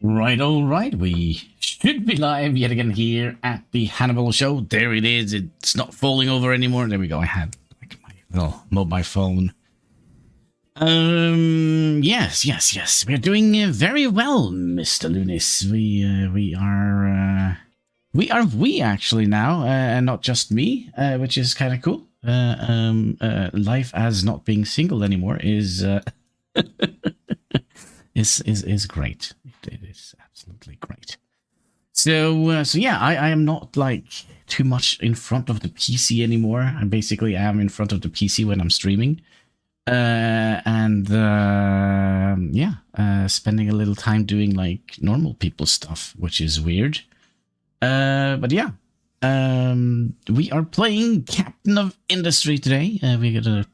Right, all right. We should be live yet again here at the Hannibal show. There it is. It's not falling over anymore. There we go. I had like my little mobile phone. Yes. We're doing very well, Mr. Lunis. We actually now, and not just me, which is kind of cool. Life as not being single anymore is is great. It is absolutely great. So yeah, I am not like too much in front of the PC anymore. I basically am in front of the PC when I'm streaming, spending a little time doing like normal people stuff, which is weird. But yeah, we are playing Captain of Industry today. We're gonna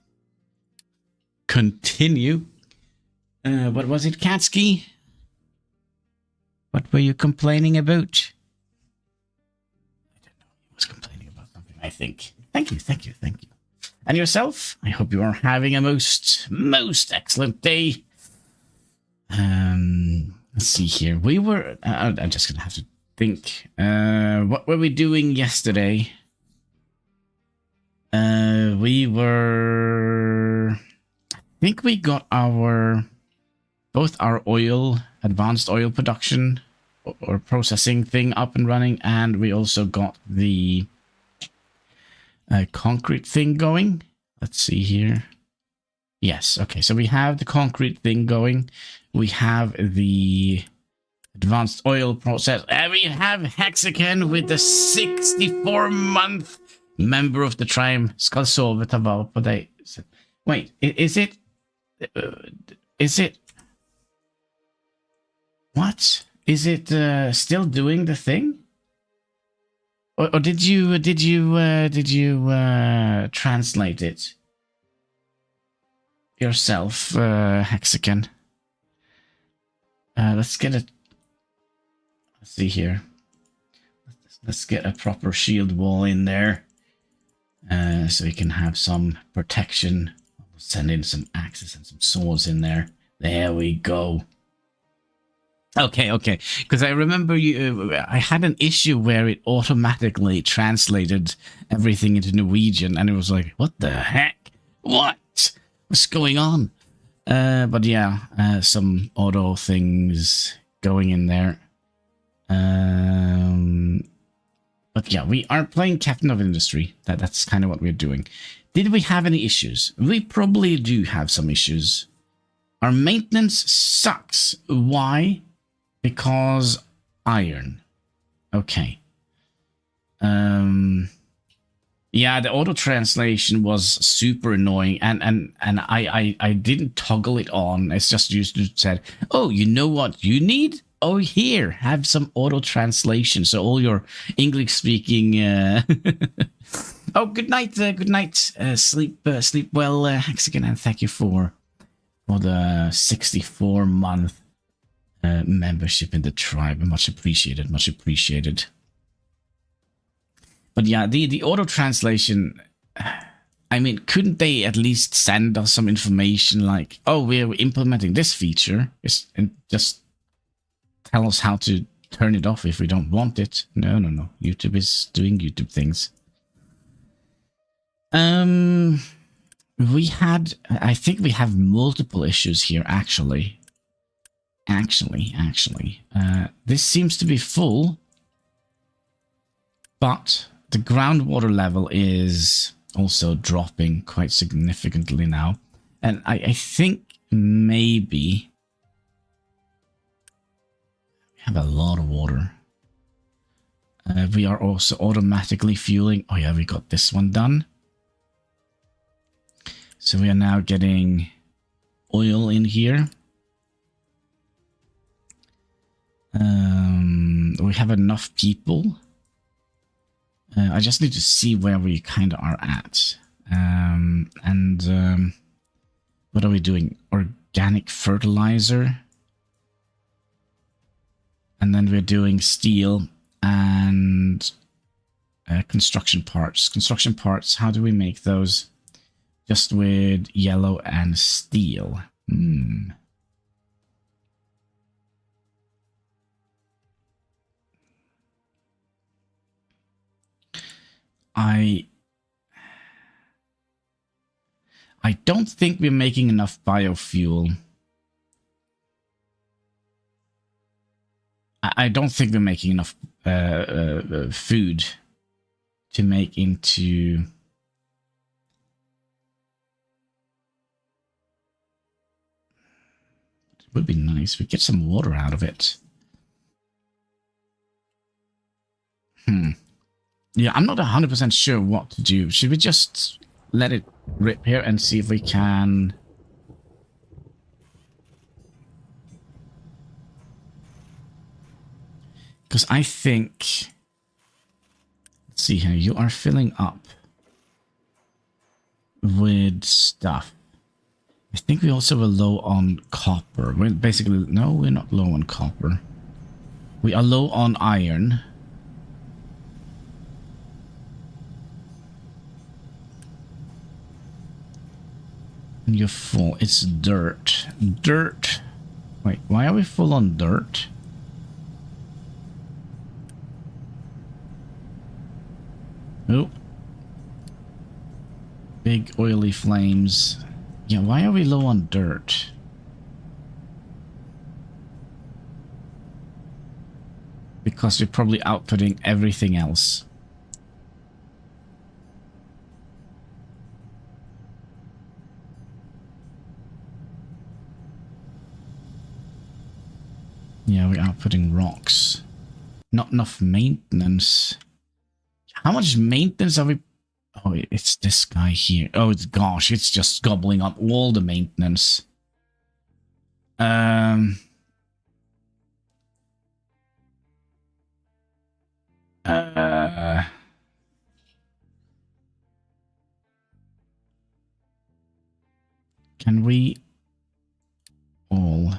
continue. What was it, Katsuki? What were you complaining about? I don't know. He was complaining about something, I think. Thank you. And yourself? I hope you are having a most excellent day. Let's see here. We were... I'm just going to have to think. What were we doing yesterday? We were... I think we got both our advanced oil production or processing thing up and running, and we also got the concrete thing going. Let's see here. Yes, okay, so we have the concrete thing going. We have the advanced oil process, and we have Hexagon with the 64-month member of the tribe. Skal sove ta vare på deg. Wait, is it... What? Is it still doing the thing? Or did you translate it yourself, Hexagon? Let's get it. Let's see here. Let's get a proper shield wall in there, so we can have some protection. We'll send in some axes and some swords in there. There we go. Okay. Because I remember I had an issue where it automatically translated everything into Norwegian, and it was like, what the heck? What's going on? But yeah, some auto things going in there. But yeah, we are playing Captain of Industry. That's kind of what we're doing. Did we have any issues? We probably do have some issues. Our maintenance sucks. Why? Because iron. Okay. Yeah, the auto translation was super annoying, and I didn't toggle it on. It's just said, oh, you know what you need? Oh, here, have some auto translation. So all your English speaking. Oh, good night. Sleep well, Hexagon, and thank you for the 64-month. Membership in the tribe. Much appreciated. But yeah, the auto translation, I mean, couldn't they at least send us some information like, oh, we're implementing this feature, and just tell us how to turn it off if we don't want it? No. YouTube is doing YouTube things. I think we have multiple issues here, actually. This seems to be full, but the groundwater level is also dropping quite significantly now, and I think maybe we have a lot of water. We are also automatically fueling. Oh yeah, we got this one done. So we are now getting oil in here. We have enough people. I just need to see where we kind of are at. What are we doing? Organic fertilizer. And then we're doing steel and construction parts. Construction parts, how do we make those? Just with yellow and steel. I don't think we're making enough biofuel. I don't think we're making enough food to make into... It would be nice. We get some water out of it. Yeah, I'm not 100% sure what to do. Should we just let it rip here and see if we can... Because I think... Let's see here. You are filling up with stuff. I think we also were low on copper. We're basically... No, we're not low on copper. We are low on iron. And you're full. It's dirt. Dirt. Wait, why are we full on dirt? Oh. Big oily flames. Yeah, why are we low on dirt? Because we're probably outputting everything else. Yeah, we're outputting rocks. Not enough maintenance. How much maintenance are we... Oh, it's this guy here. Oh, gosh, it's just gobbling up all the maintenance. Can we all...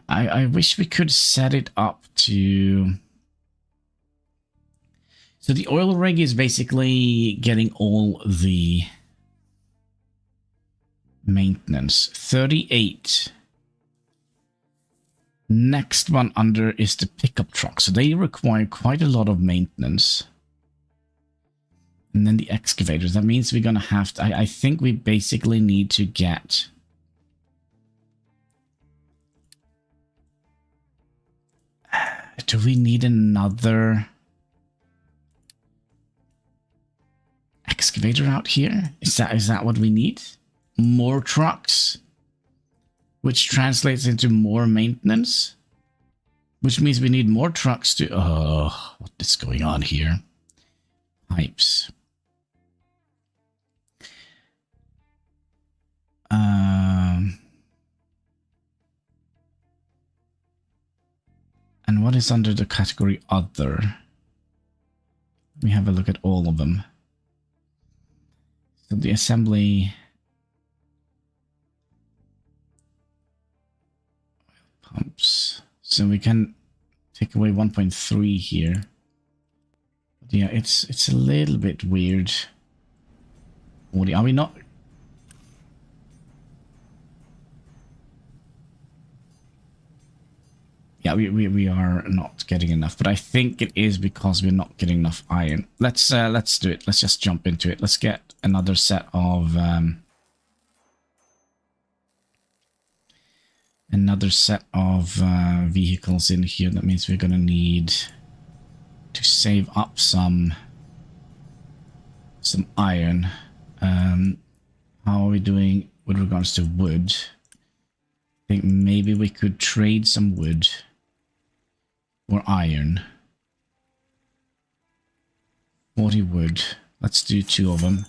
I wish we could set it up to... So the oil rig is basically getting all the maintenance. 38. Next one under is the pickup truck. So they require quite a lot of maintenance. And then the excavators. That means we're going to have to... I think we basically need to get... Do we need another... excavator out here? Is that what we need? More trucks, which translates into more maintenance, which means we need more trucks to... Oh, what is going on here? Pipes. And what is under the category other? Let me have a look at all of them. So the assembly... Pumps. So we can take away 1.3 here. But yeah, it's a little bit weird. Are we not... Yeah, we are not getting enough, but I think it is because we're not getting enough iron. Let's do it. Let's just jump into it. Let's get another set of vehicles in here. That means we're gonna need to save up some iron. How are we doing with regards to wood? I think maybe we could trade some wood. Or iron. 40 wood. Let's do 2 of them.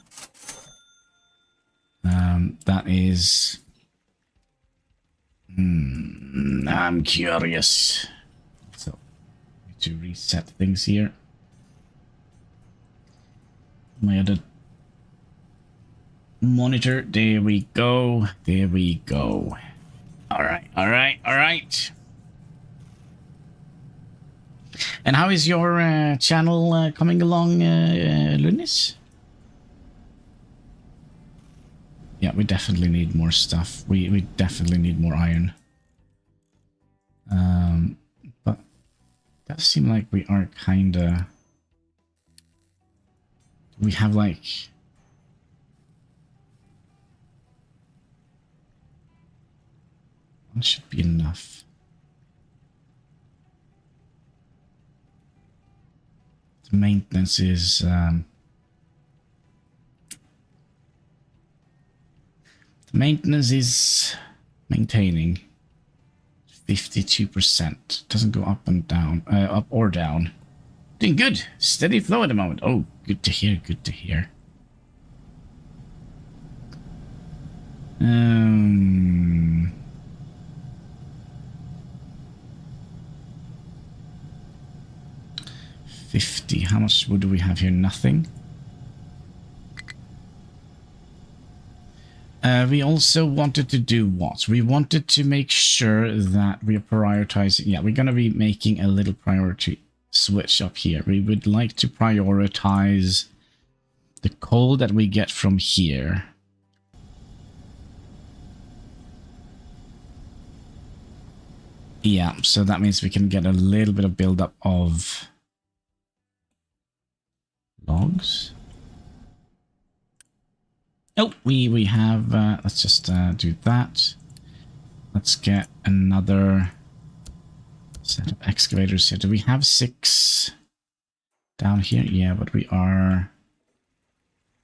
That is... I'm curious. So, need to reset things here. My other monitor. There we go. There we go. Alright, alright, alright. And how is your channel coming along, Lunis? Yeah, we definitely need more stuff. We definitely need more iron. But Does seem like we are kinda... We have like... One should be enough. The maintenance is... The maintenance is maintaining 52%. Doesn't go up and down, up or down. Doing good. Steady flow at the moment. Oh, good to hear. Good to hear. 50. How much wood do we have here? Nothing. We also wanted to do what? We wanted to make sure that we are prioritizing... Yeah, we're going to be making a little priority switch up here. We would like to prioritize the coal that we get from here. Yeah, so that means we can get a little bit of buildup of logs. Oh, we have, let's just do that. Let's get another set of excavators here. Do we have 6 down here? Yeah, but we are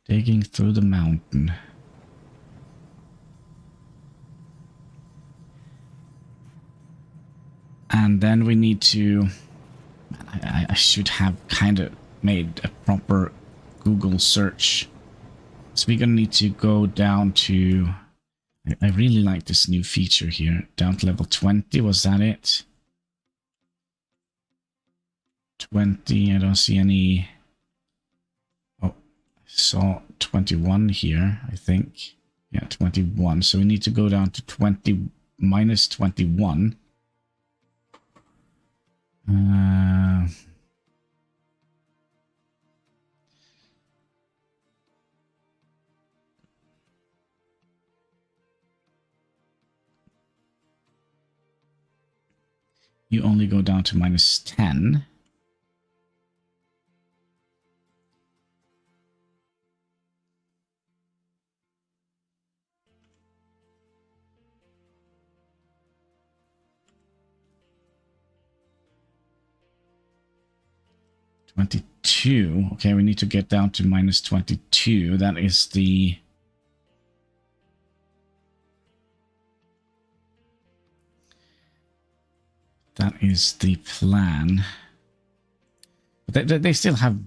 digging through the mountain. And then we need to... I should have kind of made a proper Google search. So we're going to need to go down to... I really like this new feature here. Down to level 20, was that it? 20, I don't see any... Oh, I saw 21 here, I think. Yeah, 21. So we need to go down to 20, minus 21. You only go down to minus 10. $22. Okay, we need to get down to minus 22. That is the... That is the plan. But they still have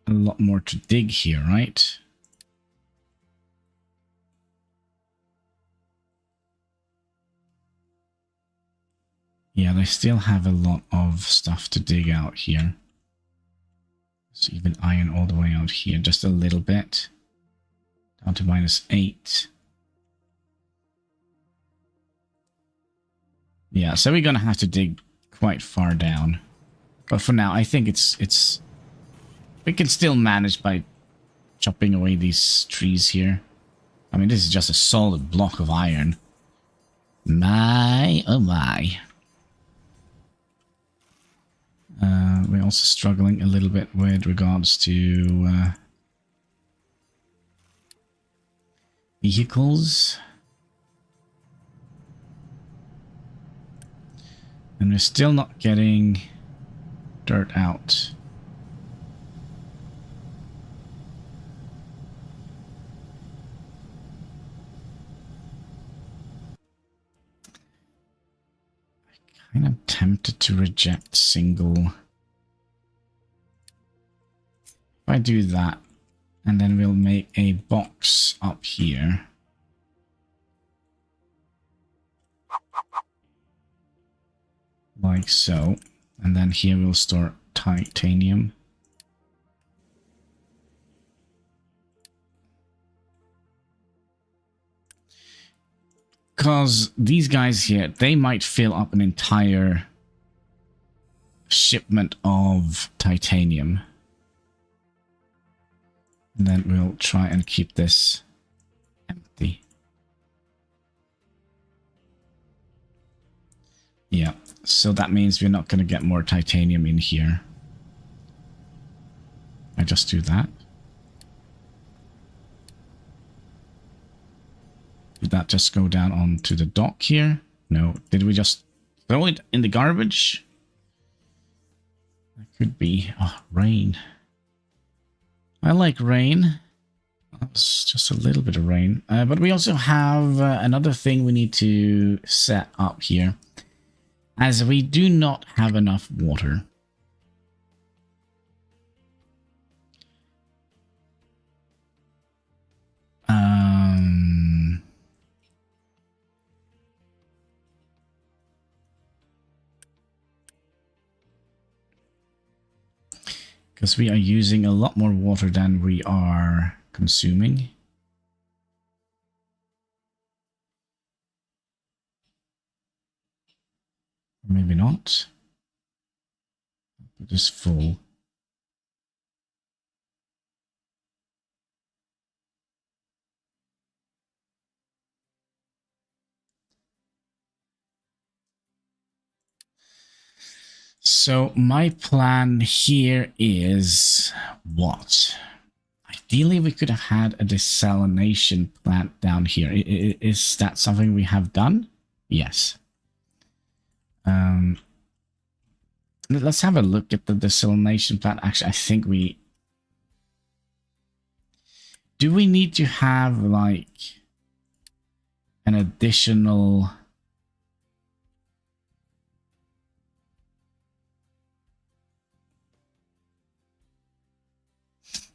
a lot more to dig here, right? Yeah, they still have a lot of stuff to dig out here. So even iron all the way out here, just a little bit. Down to minus 8. Yeah, so we're gonna have to dig quite far down. But for now, I think it's we can still manage by chopping away these trees here. I mean, this is just a solid block of iron. My, oh my. We're also struggling a little bit with regards to vehicles. And we're still not getting dirt out. I'm kind of tempted to reject single. If I do that, and then we'll make a box up here. Like so. And then here we'll store titanium. Because these guys here, they might fill up an entire shipment of titanium. And then we'll try and keep this empty. Yeah, so that means we're not going to get more titanium in here. I just do that. Did that just go down onto the dock here? No. Did we just throw it in the garbage? That could be. Oh, rain. I like rain. It's just a little bit of rain. But we also have another thing we need to set up here. As we do not have enough water. Because we are using a lot more water than we are consuming. Maybe not. It is full. So my plan here is what? Ideally, we could have had a desalination plant down here. Is that something we have done? Yes. Let's have a look at the desalination plant. Actually, I think we... Do we need to have, like, an additional...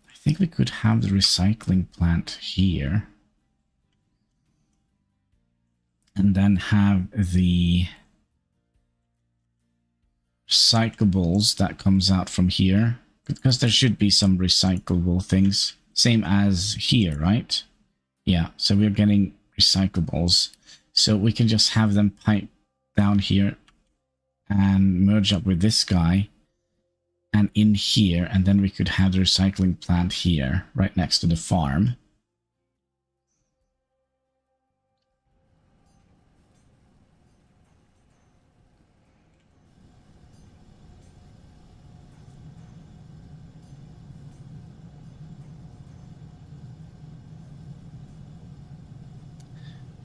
I think we could have the recycling plant here. And then have the recyclables that comes out from here. Because there should be some recyclable things. Same as here, right? Yeah, so we're getting recyclables. So we can just have them pipe down here and merge up with this guy. And in here, and then we could have the recycling plant here, right next to the farm.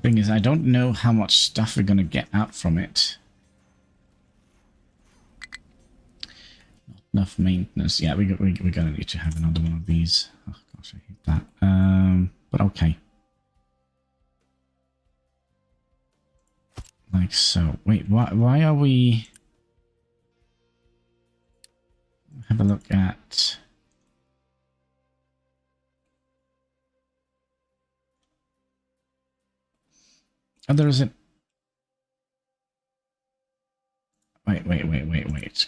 Thing is, I don't know how much stuff we're gonna get out from it. Enough maintenance. Yeah, we're gonna need to have another one of these. Oh gosh, I hate that. But okay. Like so. Wait, why are we... Have a look at... Oh, there isn't... Wait.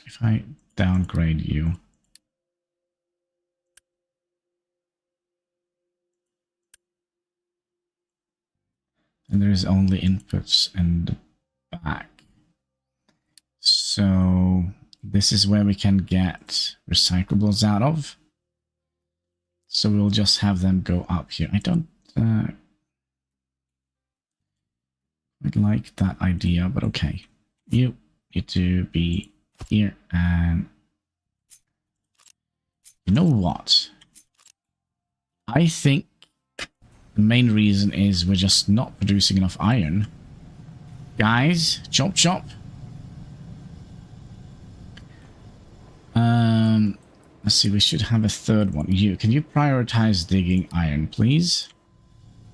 If I downgrade you... And there's only inputs in the back. So this is where we can get recyclables out of. So we'll just have them go up here. I don't quite like that idea, but okay. You need to be here, and you know what? I think the main reason is we're just not producing enough iron. Guys, chop chop. Let's see, we should have a third one. Can you prioritize digging iron, please?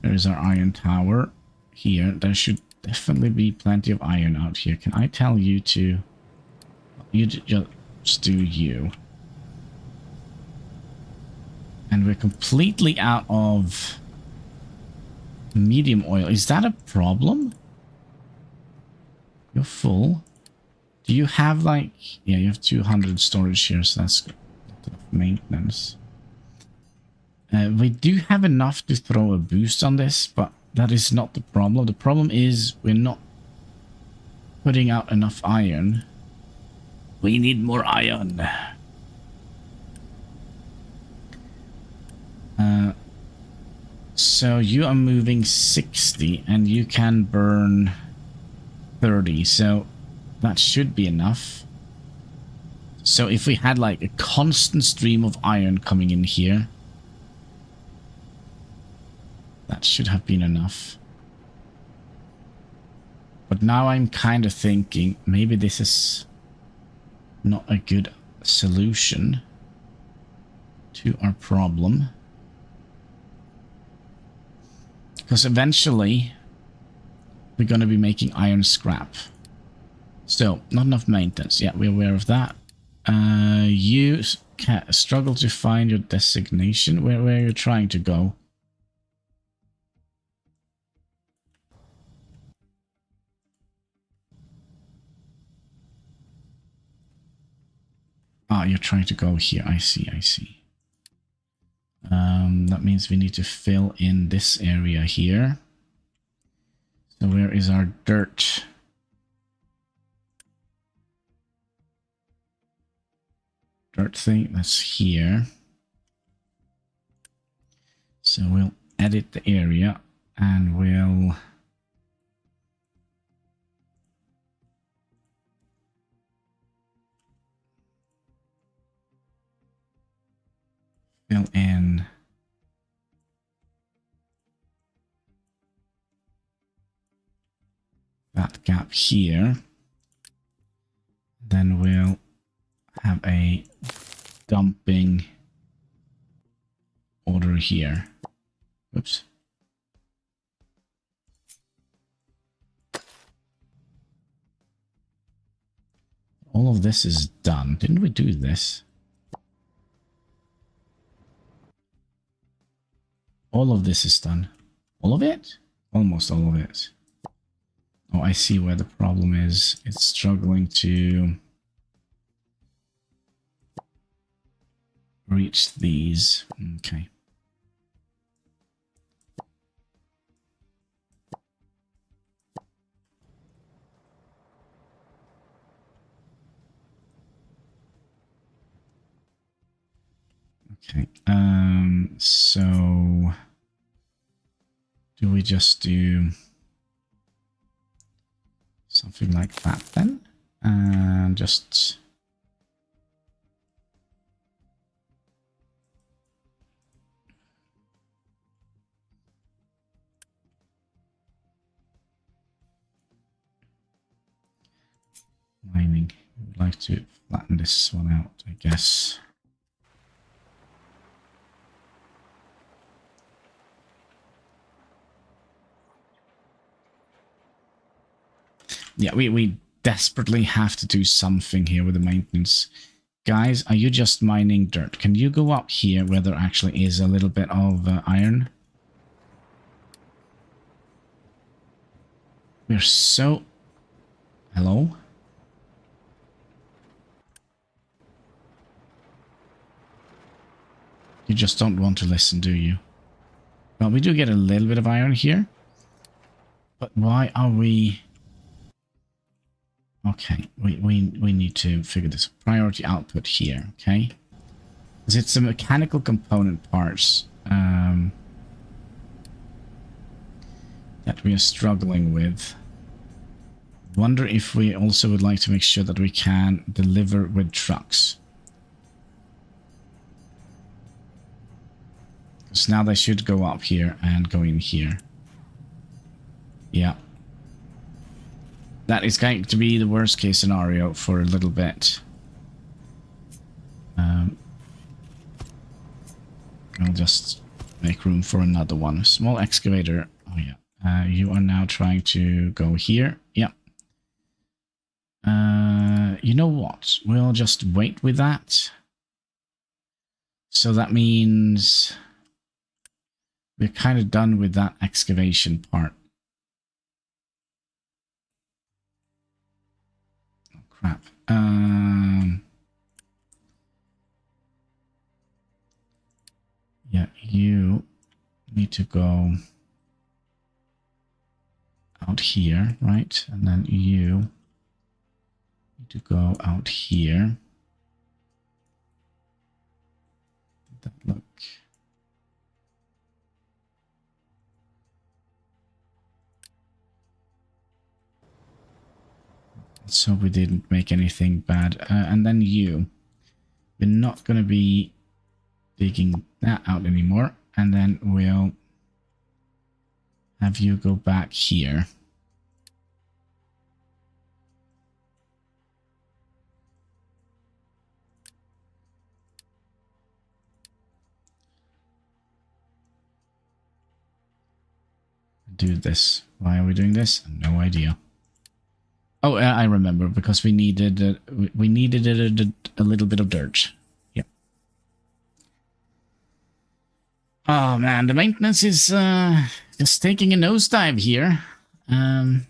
There's our iron tower here. There should definitely be plenty of iron out here. Can I tell you to... You just do you. And we're completely out of medium oil. Is that a problem? You're full. Do you have like... Yeah, you have 200 storage here, so that's good. Maintenance. We do have enough to throw a boost on this, but that is not the problem. The problem is we're not putting out enough iron. We need more iron. So you are moving 60 and you can burn 30. So That should be enough. So if we had like a constant stream of iron coming in here, that should have been enough. But now I'm kind of thinking maybe this is not a good solution to our problem. Because eventually we're going to be making iron scrap. So, not enough maintenance. Yeah, we're aware of that. You struggle to find your designation. Where you're trying to go? Ah, you're trying to go here. I see, I see. That means we need to fill in this area here. So where is our dirt? Dirt thing, that's here. So we'll edit the area and we'll fill in that gap here. Then we'll have a dumping order here. Oops. All of this is done. Didn't we do this? All of this is done. All of it? Almost all of it. Oh, I see where the problem is. It's struggling to reach these. Okay. Okay. So do we just do something like that then? And just mining. I'd like to flatten this one out, I guess. Yeah, we desperately have to do something here with the maintenance. Guys, are you just mining dirt? Can you go up here where there actually is a little bit of iron? We're so... Hello? You just don't want to listen, do you? Well, we do get a little bit of iron here. But why are we... Okay, we need to figure this. Priority output here, okay? Because it's the mechanical component parts that we are struggling with. Wonder if we also would like to make sure that we can deliver with trucks. Because now they should go up here and go in here. Yeah. That is going to be the worst case scenario for a little bit. I'll just make room for another one. Small excavator. Oh yeah. You are now trying to go here. Yeah. You know what? We'll just wait with that. So that means we're kind of done with that excavation part. Oh, crap. Yeah, you need to go out here, right? And then you need to go out here. That look. Let's hope we didn't make anything bad. And then you. We're not going to be digging that out anymore. And then we'll have you go back here. Do this. Why are we doing this? No idea. Oh, I remember, because we needed a little bit of dirt. Yeah. Oh man, the maintenance is just taking a nosedive here. Not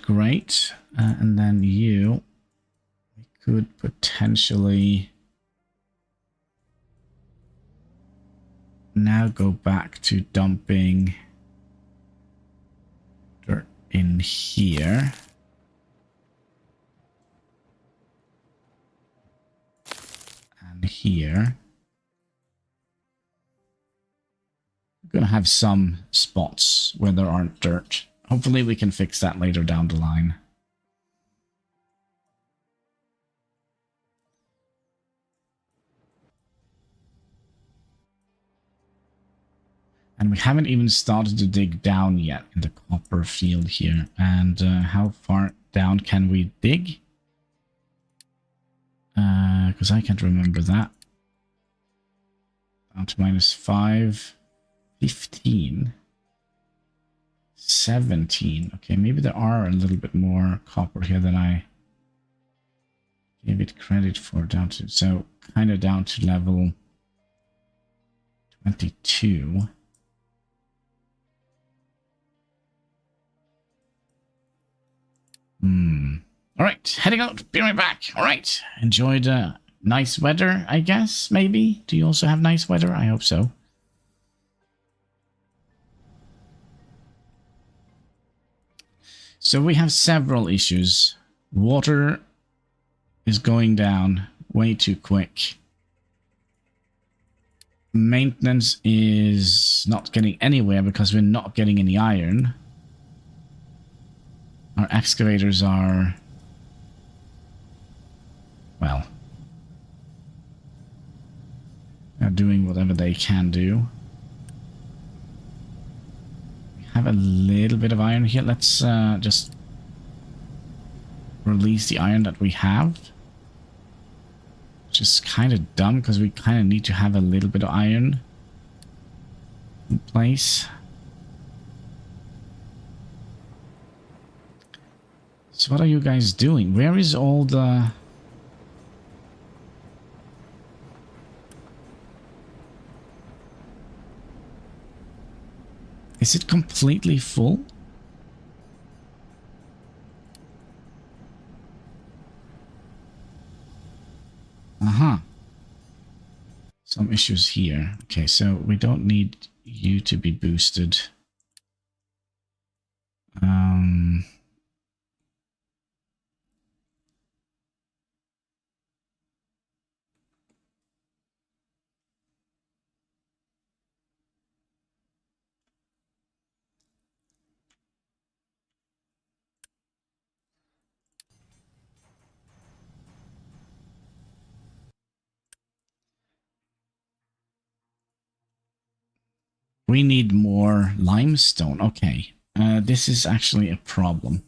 great. And then we could potentially now go back to dumping dirt in here. And here. We're going to have some spots where there aren't dirt. Hopefully we can fix that later down the line. And we haven't even started to dig down yet in the copper field here. And how far down can we dig? Because I can't remember that. Down to -5. 15. 17. Okay, maybe there are a little bit more copper here than I gave it credit for. Down to, so kind of down to level 22. Alright, heading out. Be right back. Alright, enjoyed nice weather, I guess, maybe? Do you also have nice weather? I hope so. So we have several issues. Water is going down way too quick. Maintenance is not getting anywhere because we're not getting any iron. Our excavators are, well, they're doing whatever they can do. We have a little bit of iron here. Let's just release the iron that we have. Which is kind of dumb because we kind of need to have a little bit of iron in place. So what are you guys doing? Where is all the... Is it completely full? Uh-huh. Some issues here. Okay, so we don't need you to be boosted. We need more limestone. Okay. This is actually a problem.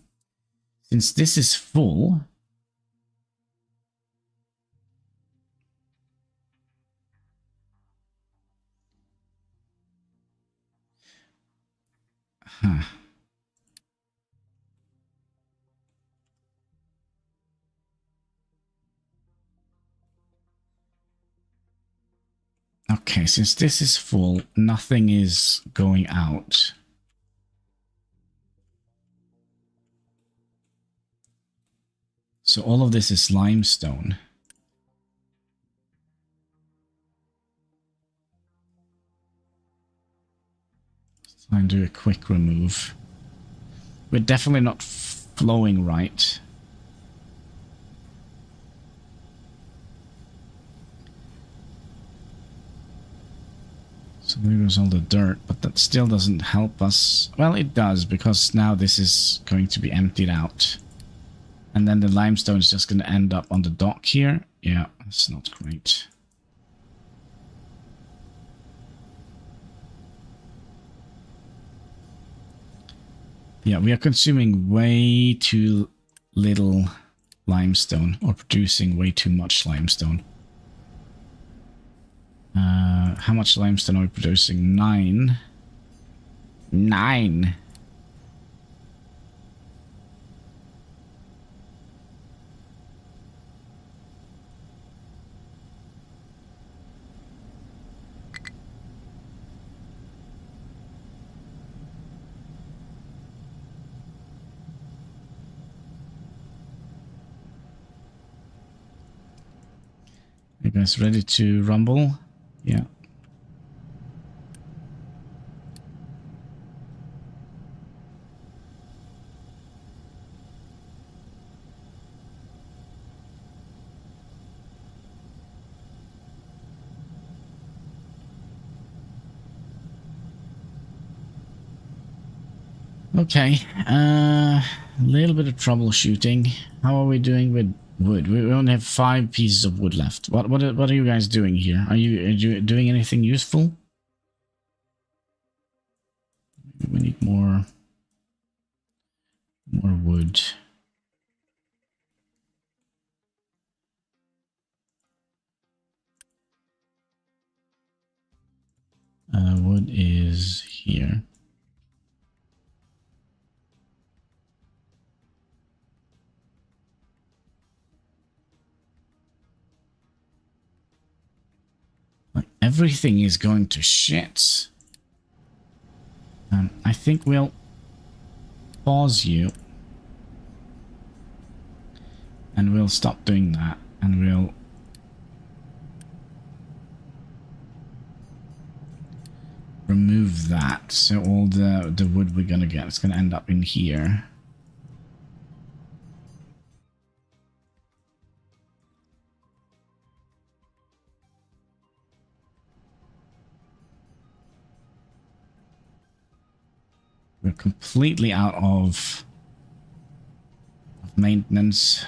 Since this is full... Huh. Okay, since this is full, nothing is going out. So all of this is limestone. Let's try and do a quick remove. We're definitely not flowing right. So So there goes all the dirt, but that still doesn't help us. Well, it does, because now this is going to be emptied out. And then the limestone is just going to end up on the dock here. Yeah, that's not great. Yeah, we are consuming way too little limestone, or producing way too much limestone. How much limestone are we producing? 9. 9! You guys ready to rumble? Yeah. Okay, a little bit of troubleshooting. How are we doing with wood? We only have 5 pieces of wood left. What are you guys doing here? Are you doing anything useful? We need more wood. Wood is here. Everything is going to shit. I think we'll pause you. And we'll stop doing that. And we'll remove that. So all the wood we're going to get is going to end up in here. We're completely out of maintenance.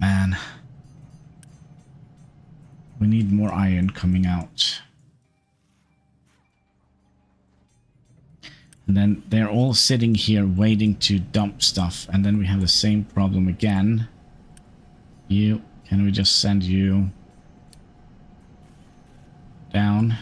Man. We need more iron coming out. And then they're all sitting here waiting to dump stuff. And then we have the same problem again. Can we just send you down?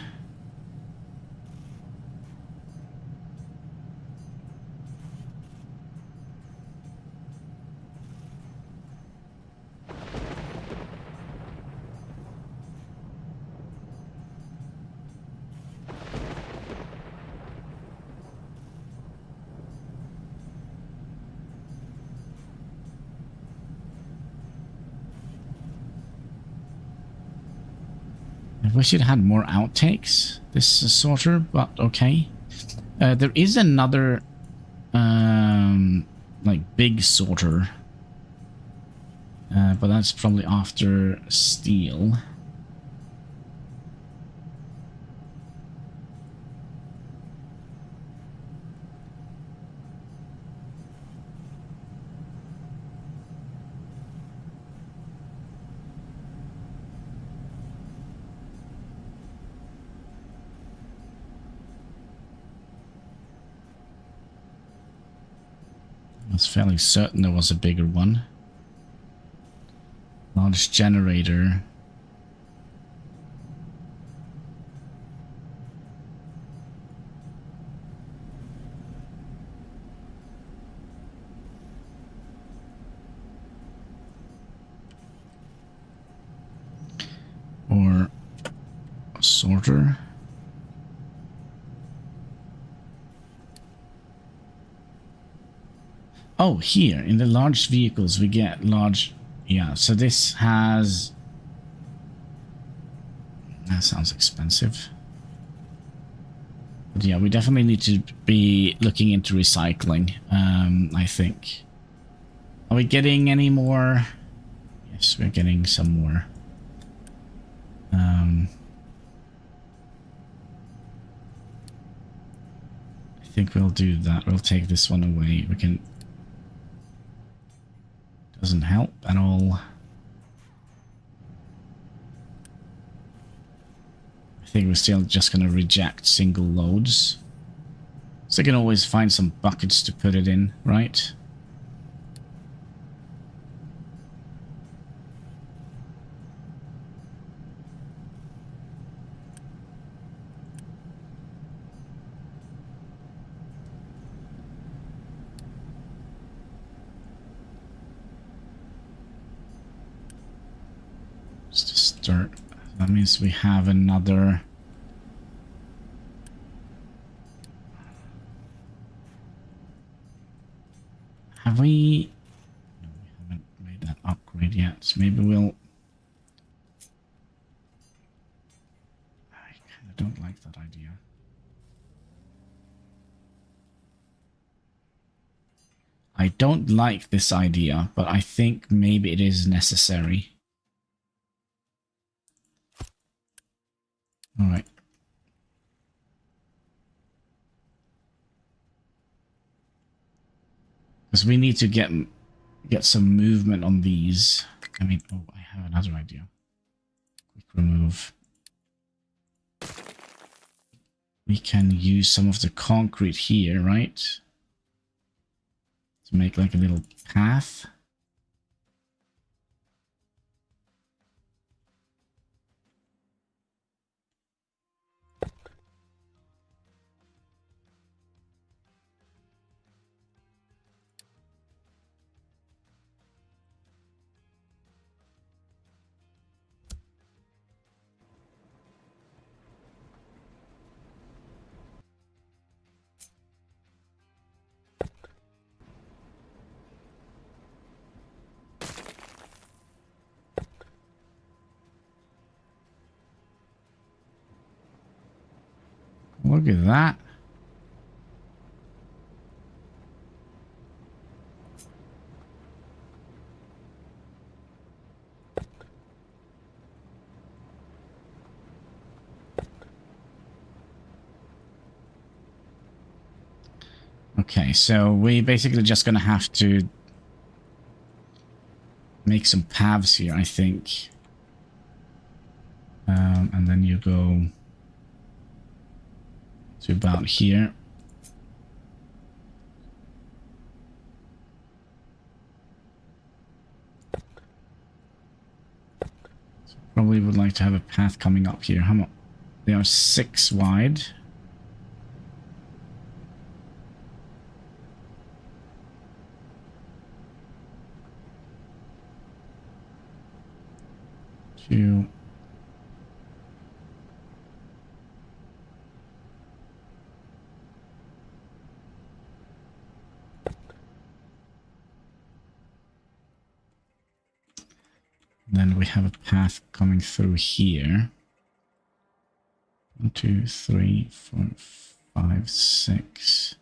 I wish it had more outtakes, this sorter, but okay. There is another, like, big sorter. But that's probably after steel. I was fairly certain there was a bigger one. Large generator. Or a sorter. Oh, here, in the large vehicles, we get large... Yeah, so this has... That sounds expensive. But yeah, we definitely need to be looking into recycling, I think. Are we getting any more... Yeah, Yes, we're getting some more. I think we'll do that. We'll take this one away. We can... Doesn't help at all. I think we're still just going to reject single loads. So I can always find some buckets to put it in, right? Just to start. That means we have another... Have we... No, we haven't made that upgrade yet. So maybe we'll... I kind of don't like that idea. I don't like this idea, but I think maybe it is necessary. All right. Because we need to get some movement on these. I mean, oh, I have another idea. Quick remove. We can use some of the concrete here, right? To make like a little path. Look at that. Okay, so we basically just gonna have to make some paths here, I think. And then you go to about here. So probably would like to have a path coming up here. How much? They are 6 wide. Two. Then we have a path coming through here. 1, 2, 3, 4, 5, 6.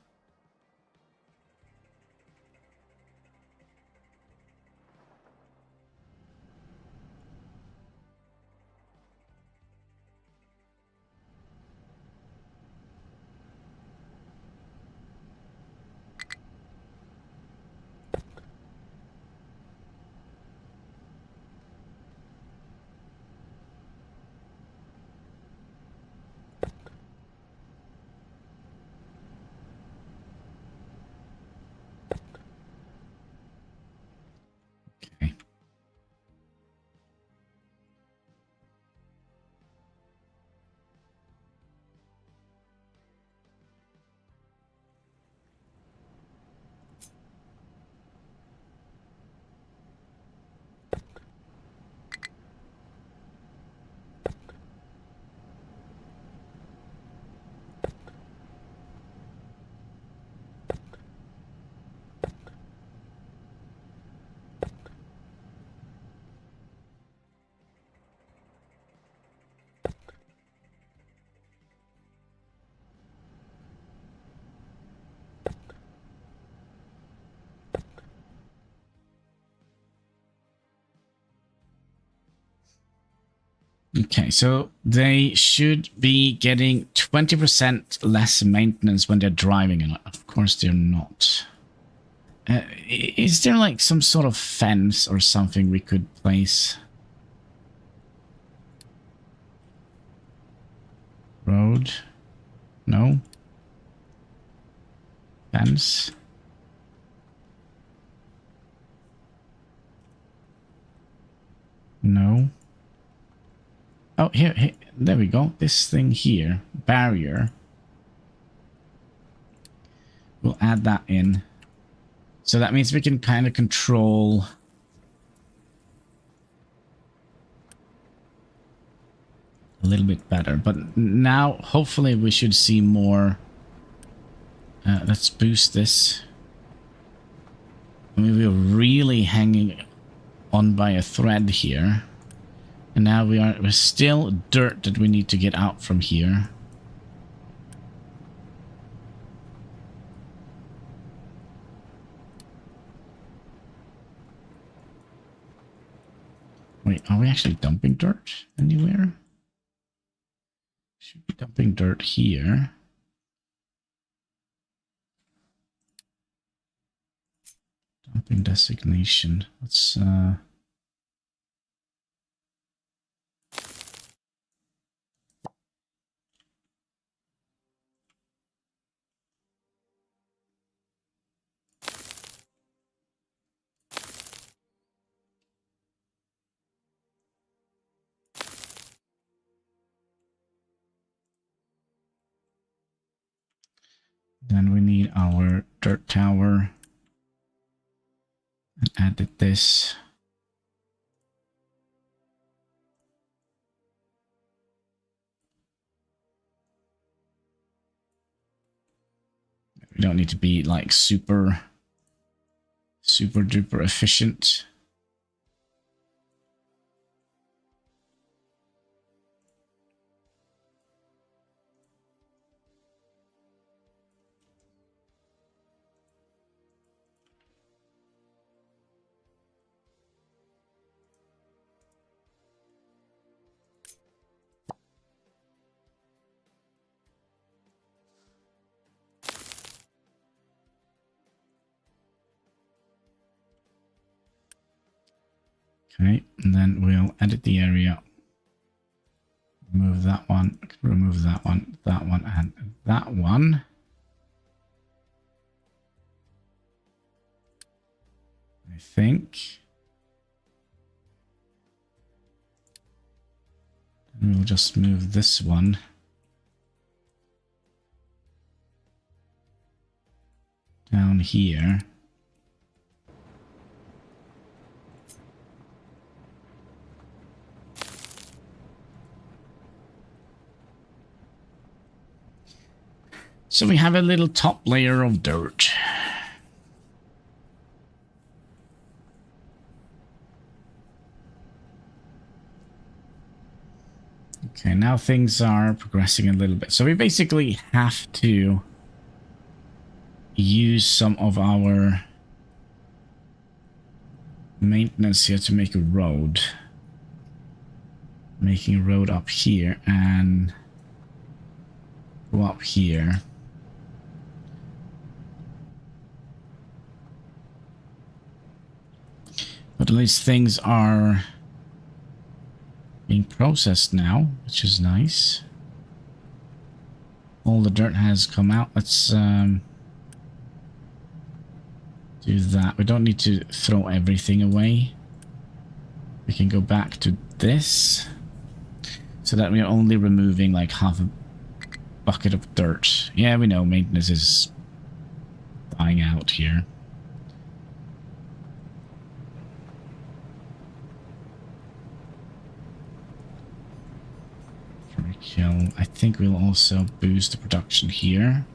Okay, so they should be getting 20% less maintenance when they're driving, and of course they're not. Is there like some sort of fence or something we could place? Road? No? Fence? No? Oh, here, there we go. This thing here, barrier. We'll add that in. So that means we can kind of control a little bit better. But now, hopefully, we should see more. Let's boost this. I mean, we're really hanging on by a thread here. And now we're still dirt that we need to get out from here. Wait, are we actually dumping dirt anywhere? Should be dumping dirt here. Dumping designation. Let's then we need our dirt tower. And added this. We don't need to be like super duper efficient. Okay, and then we'll edit the area. Remove that one, remove that one, and that one. I think. And we'll just move this one. Down here. So we have a little top layer of dirt. Okay, now things are progressing a little bit. So we basically have to use some of our maintenance here to make a road. Making a road up here and go up here. But at least things are being processed now, which is nice. All the dirt has come out. Let's do that. We don't need to throw everything away. We can go back to this so that we're only removing like half a bucket of dirt. Yeah, we know maintenance is dying out here. Kill. I think we'll also boost the production here.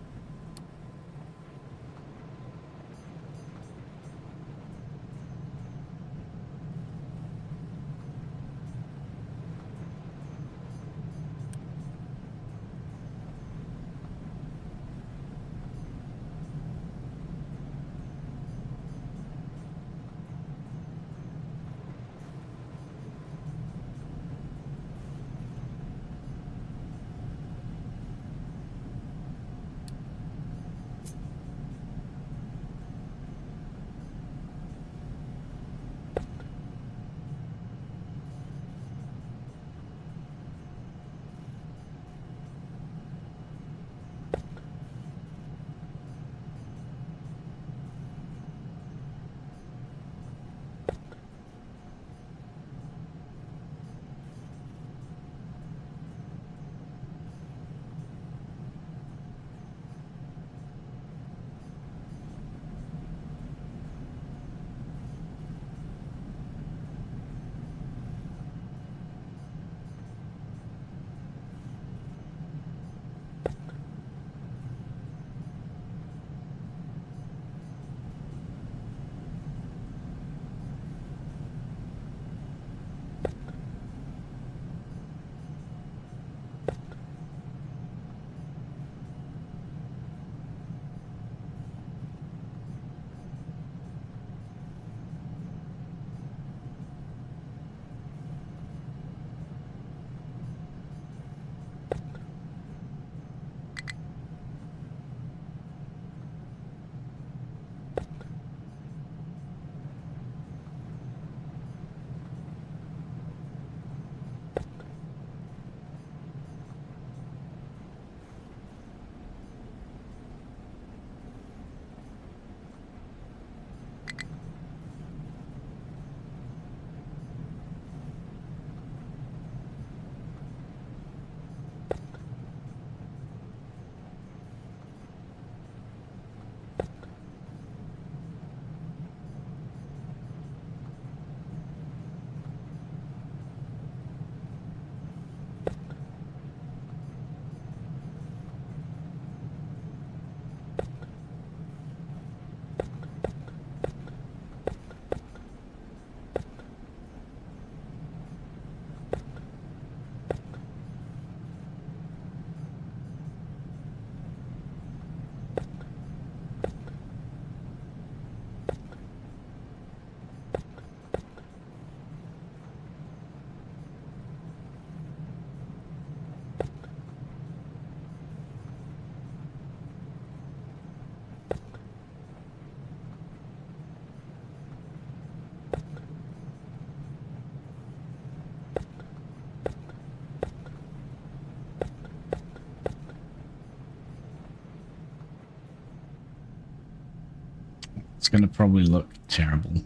going to probably look terrible.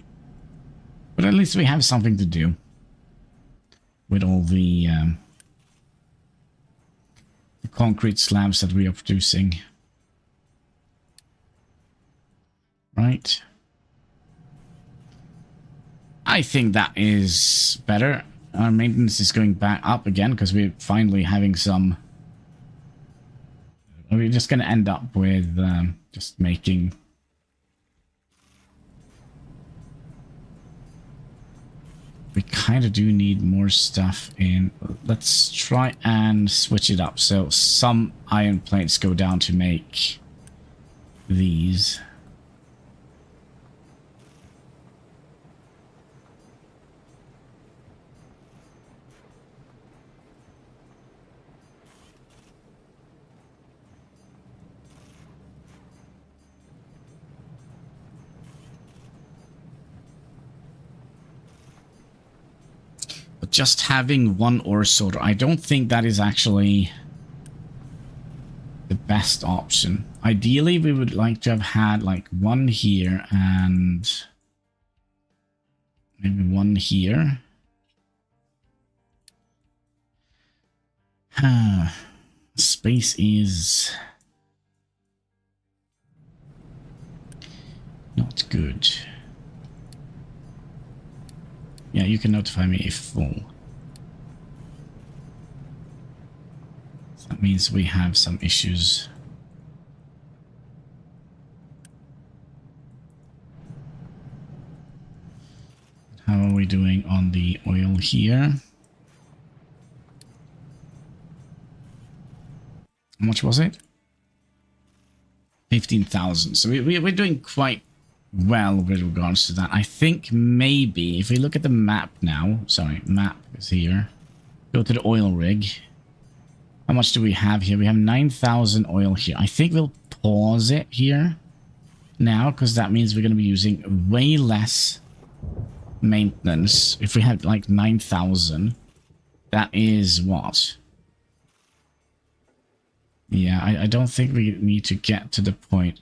But at least we have something to do with all the concrete slabs that we are producing. Right. I think that is better. Our maintenance is going back up again because we're finally having some... We're just going to end up with just making... We kind of do need more stuff in. Let's try and switch it up. So some iron plates go down to make these. But just having one ore sorter, I don't think that is actually the best option. Ideally, we would like to have had like one here and maybe one here. Space is not good. Yeah, you can notify me if full. So that means we have some issues. How are we doing on the oil here? How much was it? 15,000. So we're doing quite well with regards to that. I think maybe if we look at the map now, sorry, map is here. Go to the oil rig. How much do we have here? We have 9,000 oil here. I think we'll pause it here now because that means we're going to be using way less maintenance. If we have like 9,000, that is what? Yeah, I don't think we need to get to the point.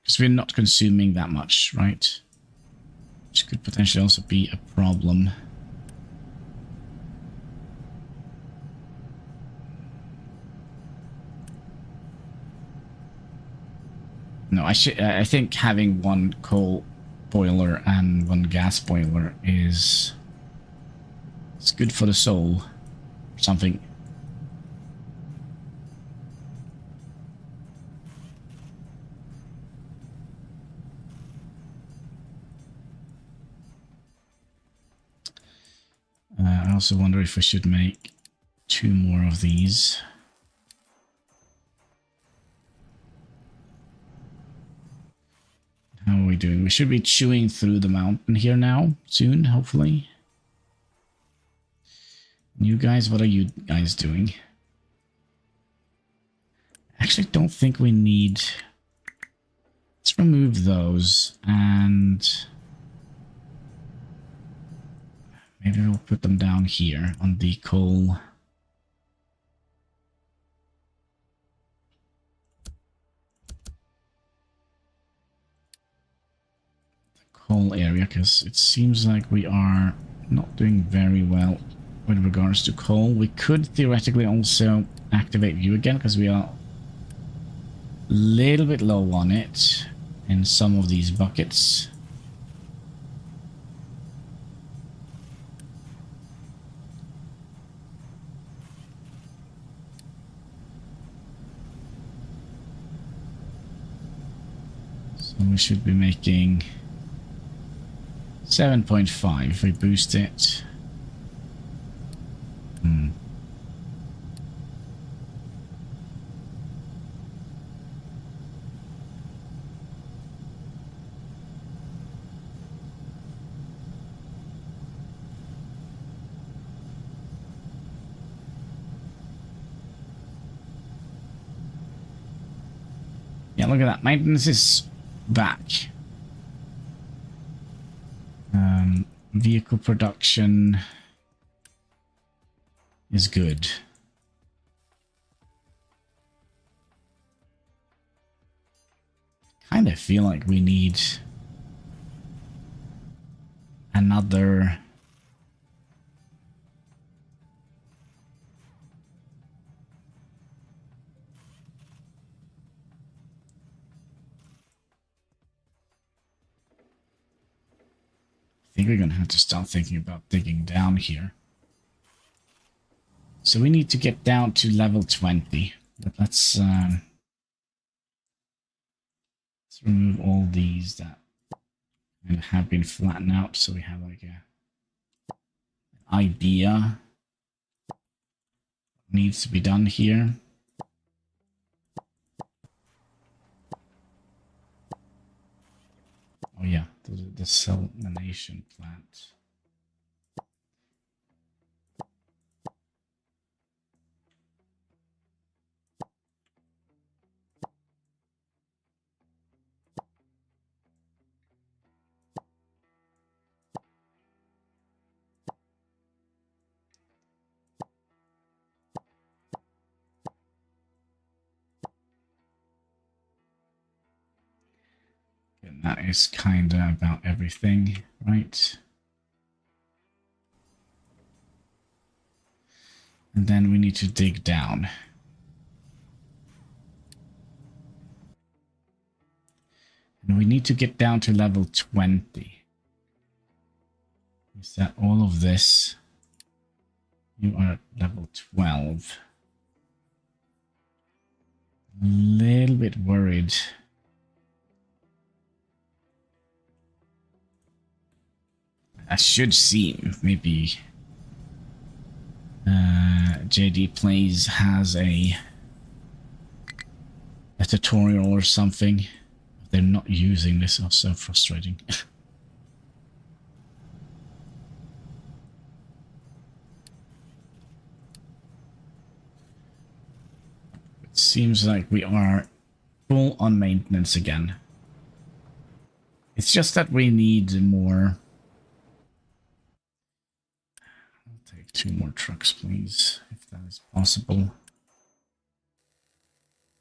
Because we're not consuming that much, right? Which could potentially also be a problem. No, I think having one coal boiler and one gas boiler is... It's good for the soul. Or something. I also wonder if we should make 2 more of these. How are we doing? We should be chewing through the mountain here now, soon, hopefully. You guys, what are you guys doing? I actually don't think we need... Let's remove those and... Maybe we'll put them down here on the coal. The coal area, because it seems like we are not doing very well with regards to coal. We could theoretically also activate view again, because we are a little bit low on it in some of these buckets. We should be making 7.5 if we boost it. Yeah, look at that. Maintenance is back. Vehicle production is good. Kind of feel like we need another... I think we're gonna have to start thinking about digging down here. So we need to get down to level 20. But let's remove all these that have been flattened out, so we have like an idea what needs to be done here. Oh yeah, the desalination plant. And that is kind of about everything, right? And then we need to dig down. And we need to get down to level 20. Is that all of this? You are at level 12. A little bit worried. I should see maybe JD Plays has a tutorial or something. They're not using this. Oh, so frustrating. It seems like we are full on maintenance again. It's just that we need more. I'll take 2 more trucks, please, if that is possible.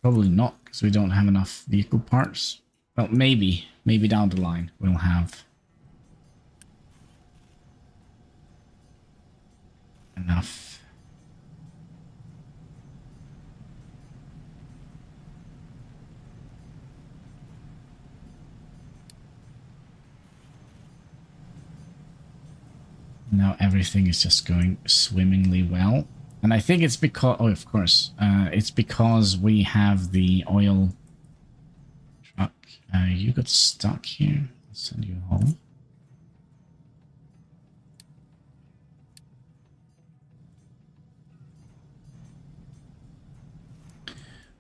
Probably not, because we don't have enough vehicle parts. Well, maybe down the line we'll have enough. Now everything is just going swimmingly well. And I think it's because, oh, of course, it's because we have the oil truck. You got stuck here. I'll send you home.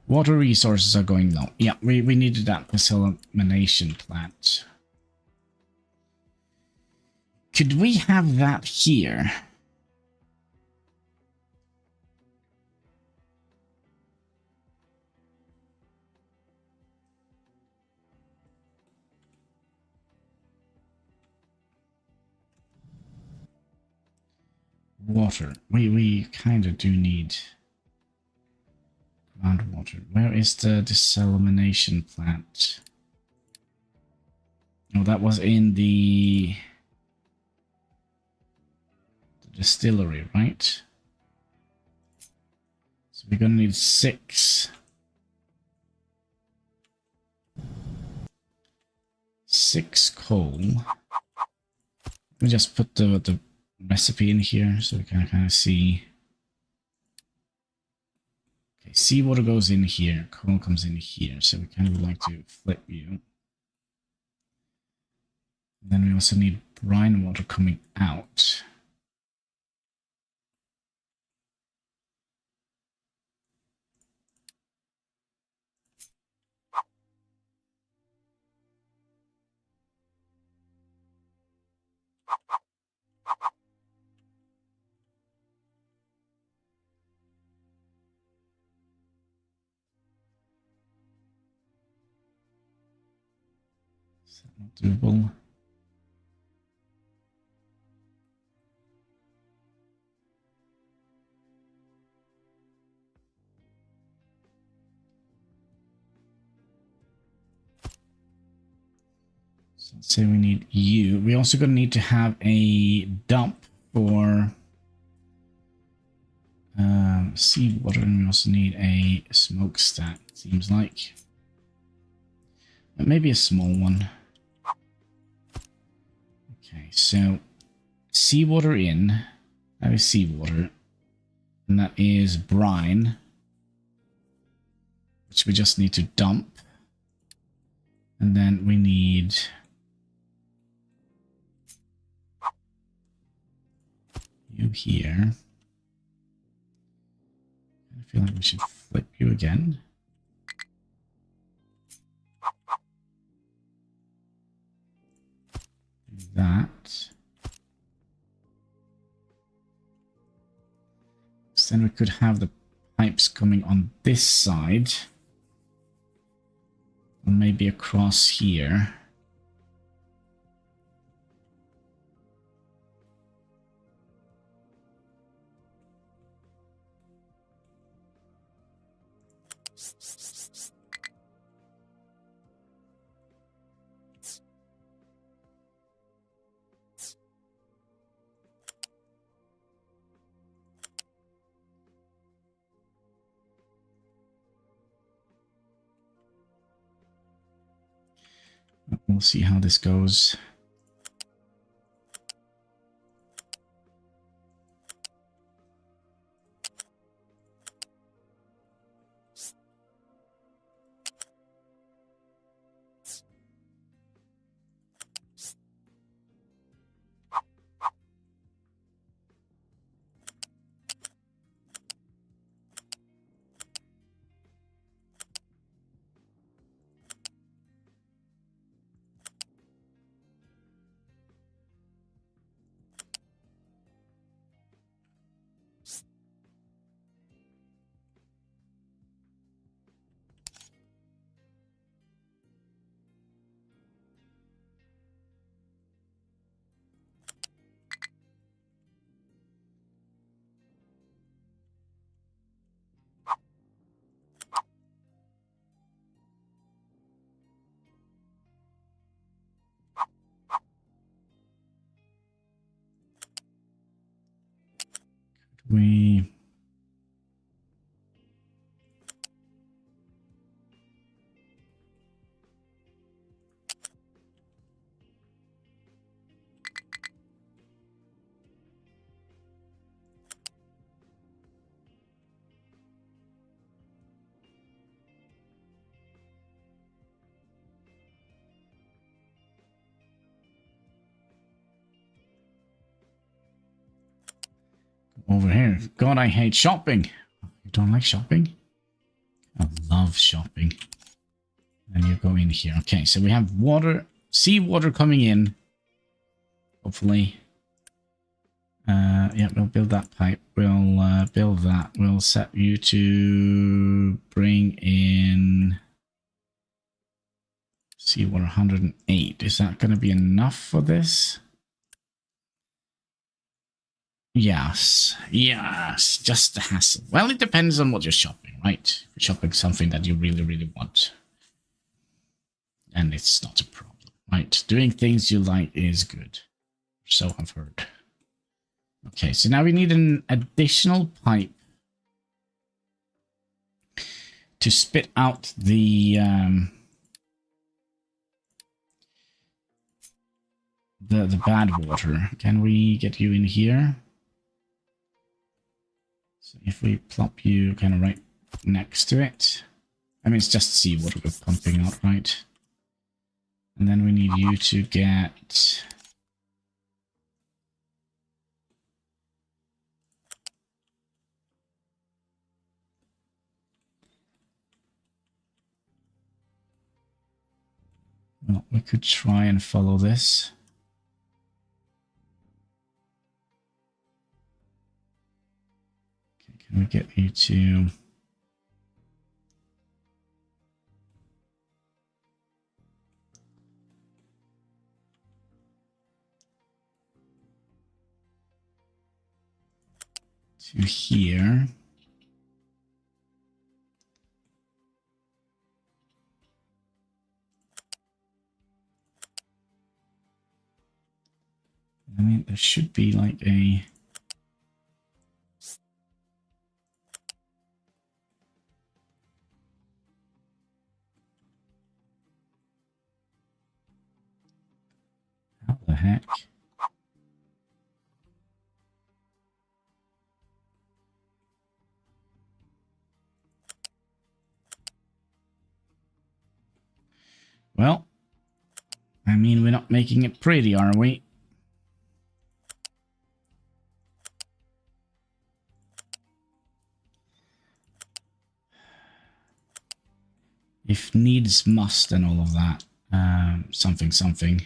Water resources are going low. Yeah, we needed that desalination plant. Could we have that here? Water. We kind of do need groundwater. Where is the desalination plant? Oh, that was in the distillery, right? So we're gonna need 6 coal. Let me just put the recipe in here so we can kind of see. Okay, seawater goes in here, coal comes in here, so we kind of like to flip you. And then we also need brine water coming out. Is that not doable? So Let's say we need you. We're also going to need to have a dump for seawater, and we also need a smokestack, seems like. But maybe a small one. Okay, so seawater in. That is seawater. And that is brine, which we just need to dump. And then we need you here. I feel like we should flip you again. Do that. So then we could have the pipes coming on this side. Or maybe across here. We'll see how this goes. We over here. God, I hate shopping. You don't like shopping? I love shopping. Then you go in here. Okay, so we have water, seawater coming in. Hopefully. Yeah, we'll build that pipe. We'll build that. We'll set you to bring in seawater 108. Is that going to be enough for this? Yes, yes, just a hassle. Well, it depends on what you're shopping, right? If you're shopping something that you really, really want, and it's not a problem, right? Doing things you like is good. So I've heard. Okay, so now we need an additional pipe to spit out the bad water. Can we get you in here? So if we plop you kind of right next to it, I mean, it's just seawater we're pumping out, right? And then we need you to get well, we could try and follow this. Okay, can we get you to here? point. There should be like a... How the heck? Well, I mean, we're not making it pretty, are we? If needs must and all of that. Something, something.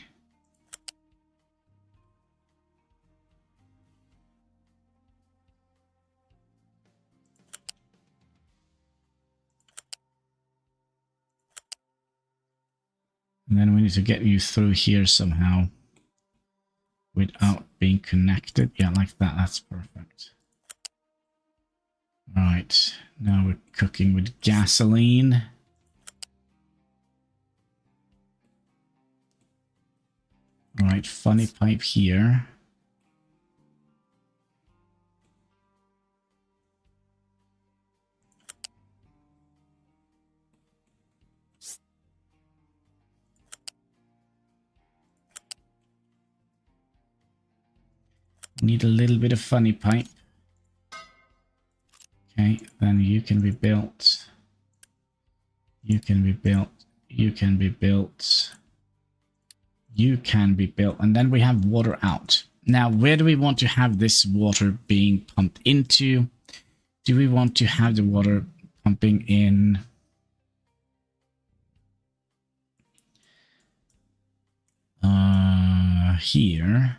And then we need to get you through here somehow without being connected. Yeah, like that. That's perfect. Right. Now we're cooking with gasoline. Alright, funny pipe here. Need a little bit of funny pipe. Okay, then you can be built. You can be built. You can be built. You can be built. And then we have water out. Now, where do we want to have this water being pumped into? Do we want to have the water pumping in? Here.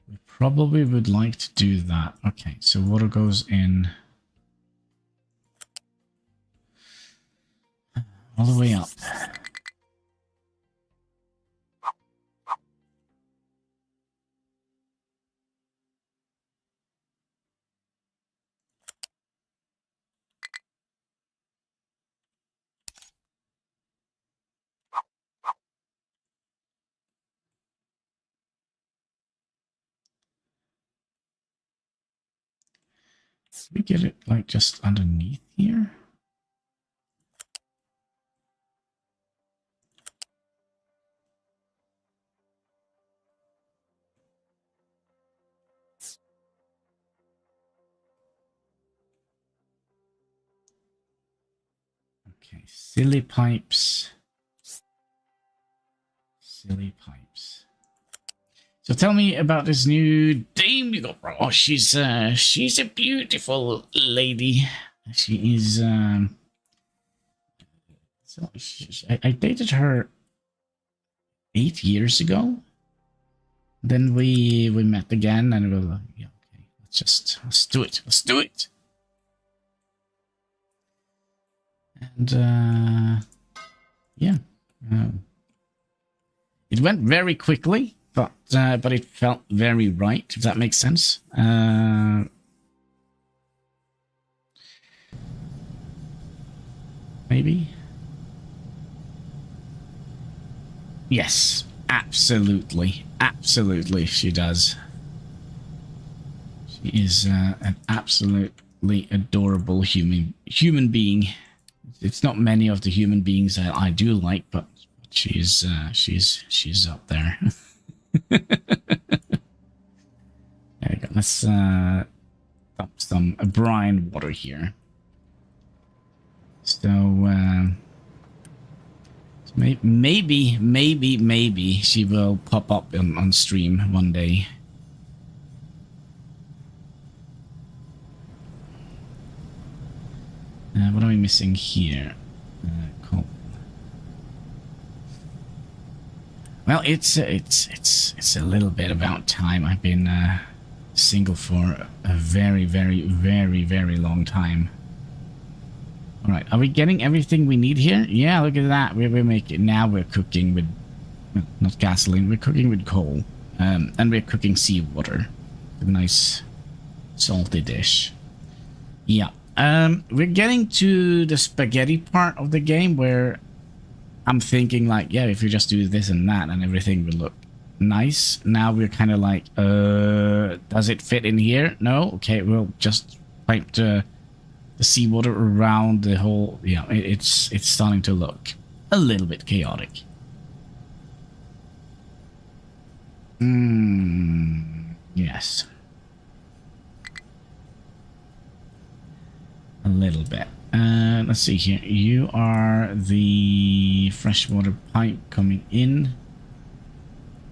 We probably would like to do that. Okay, so water goes in all the way up. We get it like just underneath here. Okay, silly pipes. Silly pipes. So tell me about this new dame you got, bro. Oh, she's a beautiful lady. She is. So I dated her 8 years ago. Then we met again, and we were like, yeah, okay, let's do it. Let's do it. And yeah, it went very quickly. But it felt very right, if that makes sense. Maybe? Yes, absolutely. Absolutely, she does. She is an absolutely adorable human being. It's not many of the human beings that I do like, but she's up there. There we go. Let's dump some brine water here. So maybe she will pop up on stream one day. What are we missing here? Cool. Well, it's a little bit about time. I've been single for a very long time. All right, are we getting everything we need here? Yeah, look at that. We're making now. We're cooking with not gasoline. We're cooking with coal, and we're cooking seawater. A nice salty dish. Yeah. We're getting to the spaghetti part of the game where I'm thinking like, yeah, if you just do this and that and everything will look nice. Now we're kind of like, does it fit in here? No? Okay, we'll just pipe the seawater around the whole, yeah, it's starting to look a little bit chaotic. Yes. A little bit. Let's see here. You are the freshwater pipe coming in.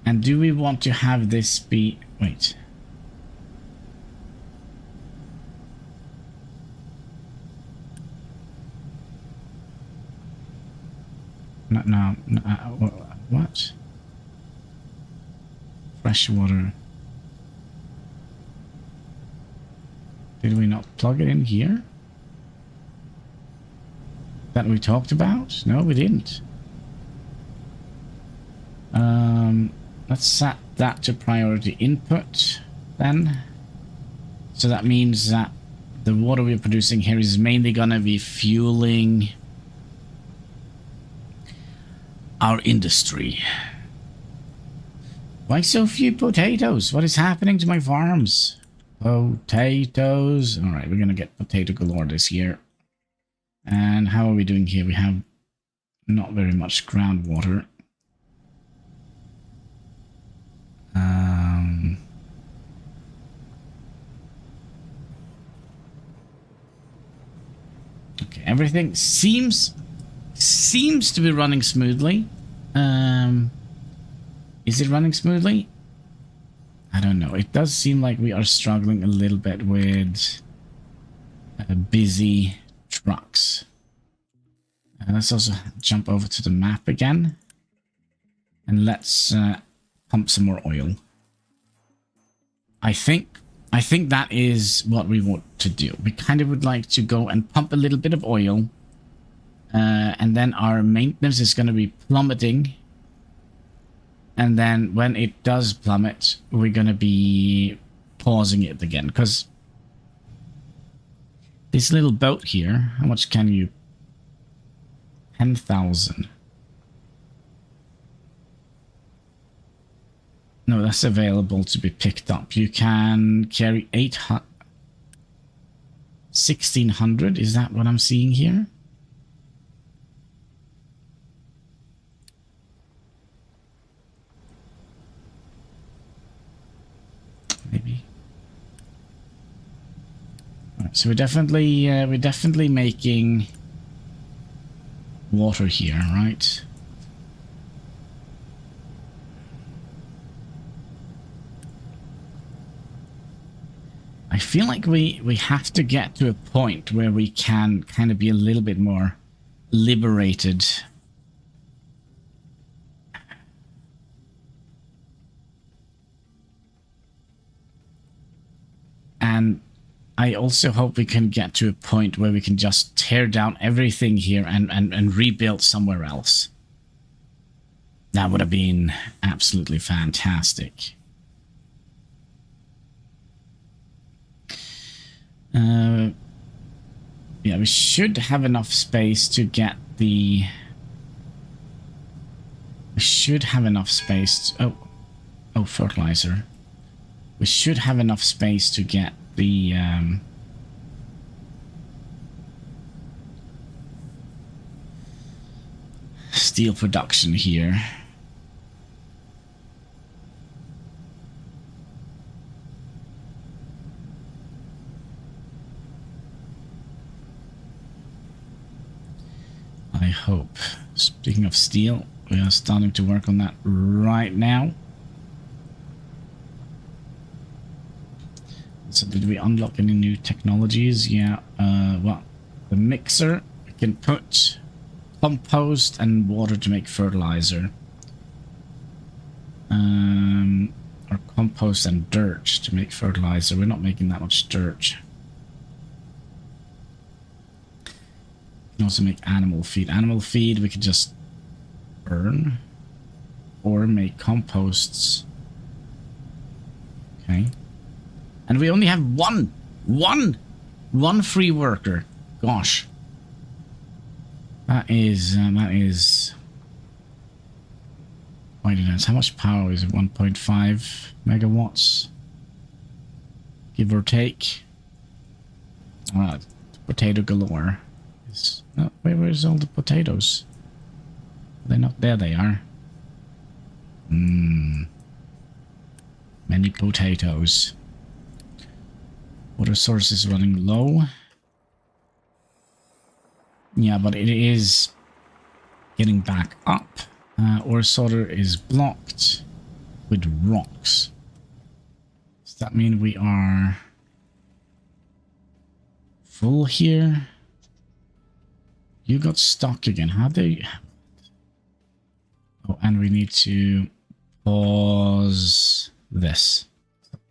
And do we want to have this be... Wait. No, what? Freshwater. Did we not plug it in here? That we talked about? No, we didn't. Let's set that to priority input then. So that means that the water we're producing here is mainly gonna be fueling our industry. Why so few potatoes? What is happening to my farms? Potatoes. Alright, we're gonna get potato galore this year. And how are we doing here? We have not very much groundwater. Okay, everything seems to be running smoothly. Is it running smoothly? I don't know. It does seem like we are struggling a little bit with busy trucks. Let's also jump over to the map again. And let's pump some more oil. I think that is what we want to do. We kind of would like to go and pump a little bit of oil. And then our maintenance is going to be plummeting. And then when it does plummet, we're going to be pausing it again. Because this little boat here, how much can you... 10,000. No, that's available to be picked up. You can carry 800... 1,600, is that what I'm seeing here? Maybe. Right, so we're definitely making water here, right? I feel like we have to get to a point where we can kind of be a little bit more liberated. And I also hope we can get to a point where we can just tear down everything here and rebuild somewhere else. That would have been absolutely fantastic. Yeah, we should have enough space to get the... We should have enough space to... Oh, fertilizer. We should have enough space to get the... steel production here. I hope. Speaking of steel, we are starting to work on that right now. So did we unlock any new technologies? Yeah, well, the mixer, we can put compost and water to make fertilizer. Or compost and dirt to make fertilizer. We're not making that much dirt. We can also make animal feed. Animal feed we could just burn or make composts. Okay. And we only have one free worker. Gosh. That is pointed at. How much power is it? 1.5 megawatts, give or take. Alright, potato galore. Oh, where's all the potatoes? They're not there. They are. Many potatoes. Water source is running low. Yeah, but it is getting back up. Ore sorter is blocked with rocks. Does that mean we are full here? You got stuck again. How do you... Oh, and we need to pause this.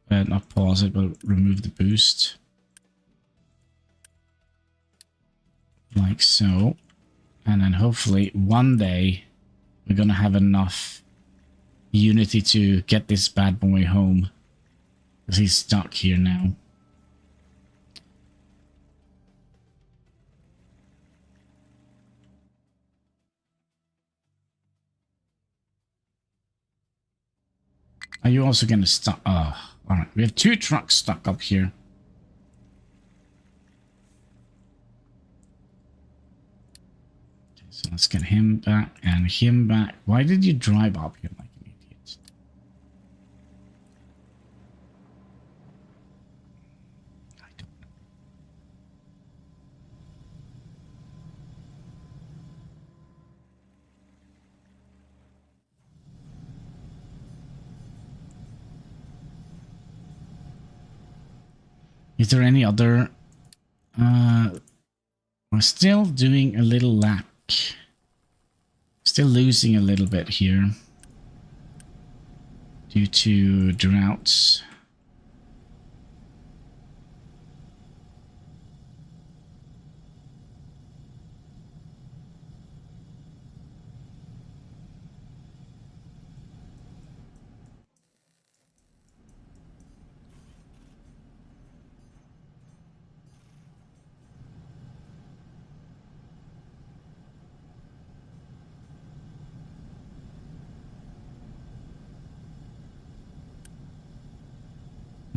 Not pause it, but remove the boost. Like so. And then hopefully one day we're gonna have enough unity to get this bad boy home. Because he's stuck here now. Are you also gonna stop? Oh, alright. We have 2 trucks stuck up here. Okay, so let's get him back and him back. Why did you drive up here like an idiot? I don't know. Is there any other... we're still doing a little lack. Still losing a little bit here. Due to droughts.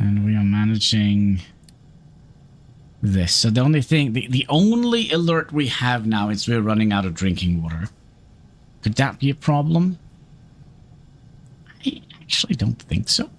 And we are managing this. So the only thing, the only alert we have now is we're running out of drinking water. Could that be a problem? I actually don't think so.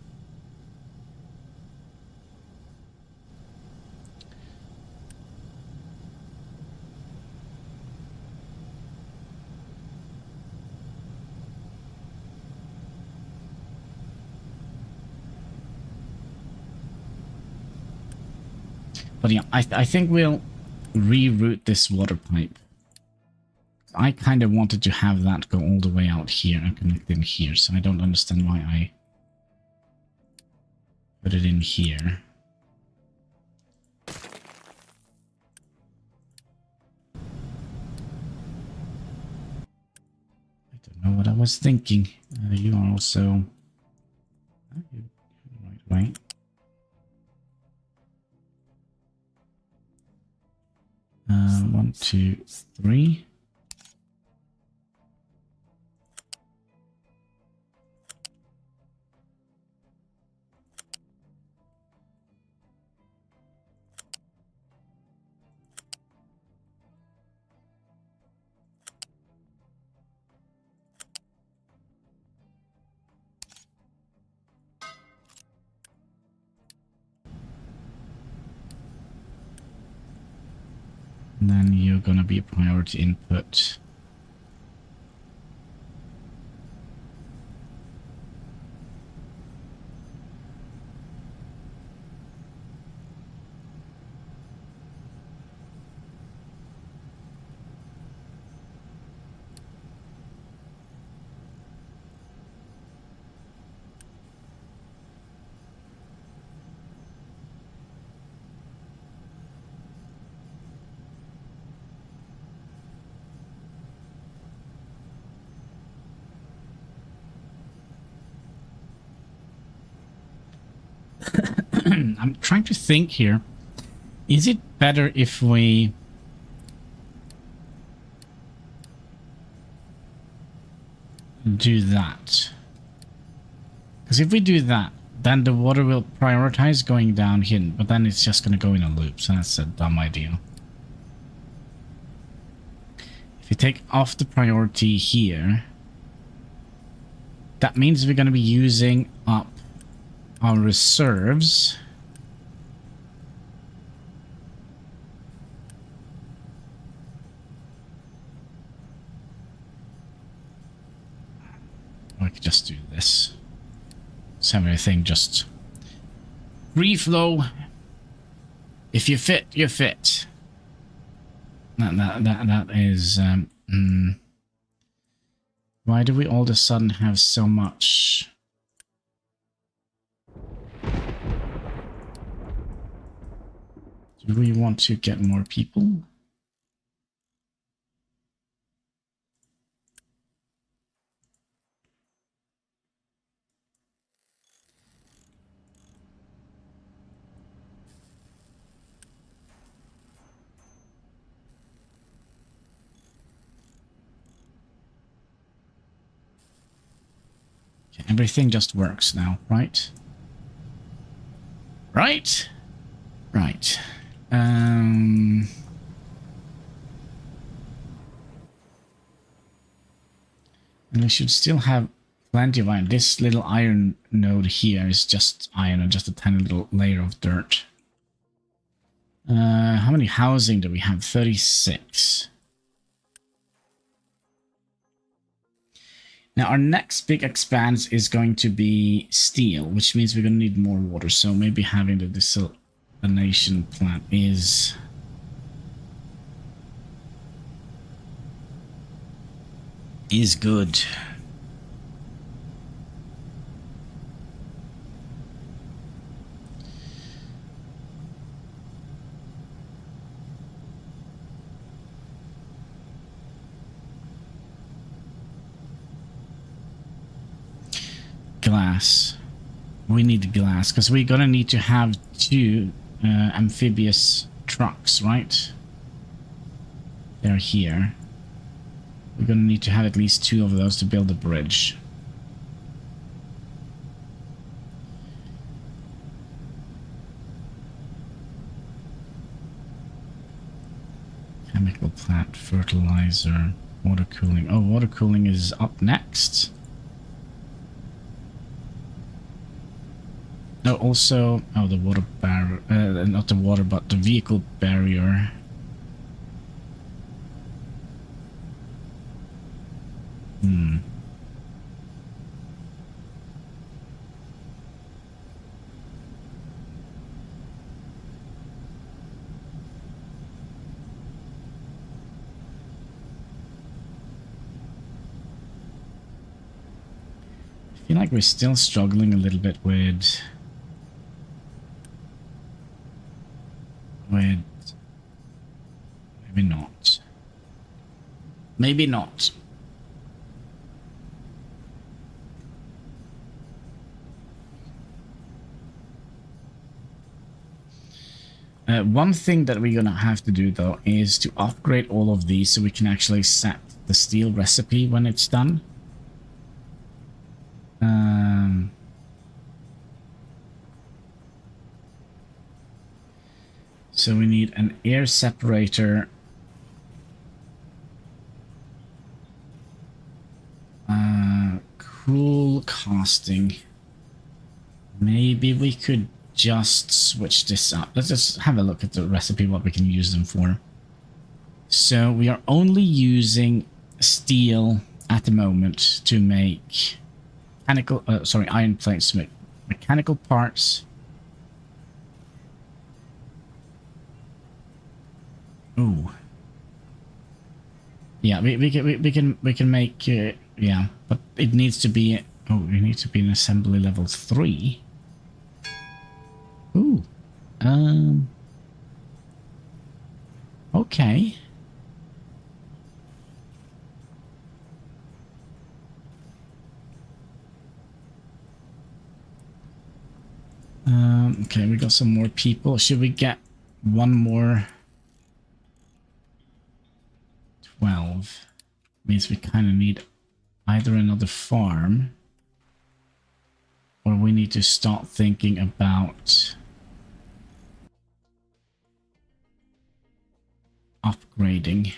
But yeah, I think we'll reroute this water pipe. I kind of wanted to have that go all the way out here and connect in here, so I don't understand why I put it in here. I don't know what I was thinking. You are also... right. 1, 2, 3. And then you're going to be a priority input. I'm trying to think here. Is it better if we... do that. Because if we do that, then the water will prioritize going down here, but then it's just going to go in a loop, so that's a dumb idea. If you take off the priority here, that means we're going to be using up our reserves. Or I could just do this. So everything just free flow. If you fit, you fit. That is. Why do we all of a sudden have so much? Do we want to get more people? Okay, everything just works now, right? Right? Right. And we should still have plenty of iron. This little iron node here is just iron and just a tiny little layer of dirt. How many housing do we have? 36. Now our next big expanse is going to be steel, which means we're going to need more water. So maybe having the desalination plant is good. Glass. We need glass because we're gonna need to have 2 amphibious trucks, right? They're here. We're gonna need to have at least 2 of those to build a bridge. Chemical plant, fertilizer, water cooling. Oh, water cooling is up next. No, also, oh, the water barrier, not the water, but the vehicle barrier. I feel like we're still struggling a little bit with maybe not. Maybe not. One thing that we're gonna have to do though is to upgrade all of these so we can actually set the steel recipe when it's done. So we need an air separator. Cool casting. Maybe we could just switch this up. Let's just have a look at the recipe, what we can use them for. So we are only using steel at the moment to make iron plates to make mechanical parts. Ooh. Yeah, we can make yeah, but it needs to be it needs to be an assembly level 3. Ooh. Okay. Okay, we got some more people. Should we get one more? 12. Means we kind of need either another farm, or we need to start thinking about upgrading.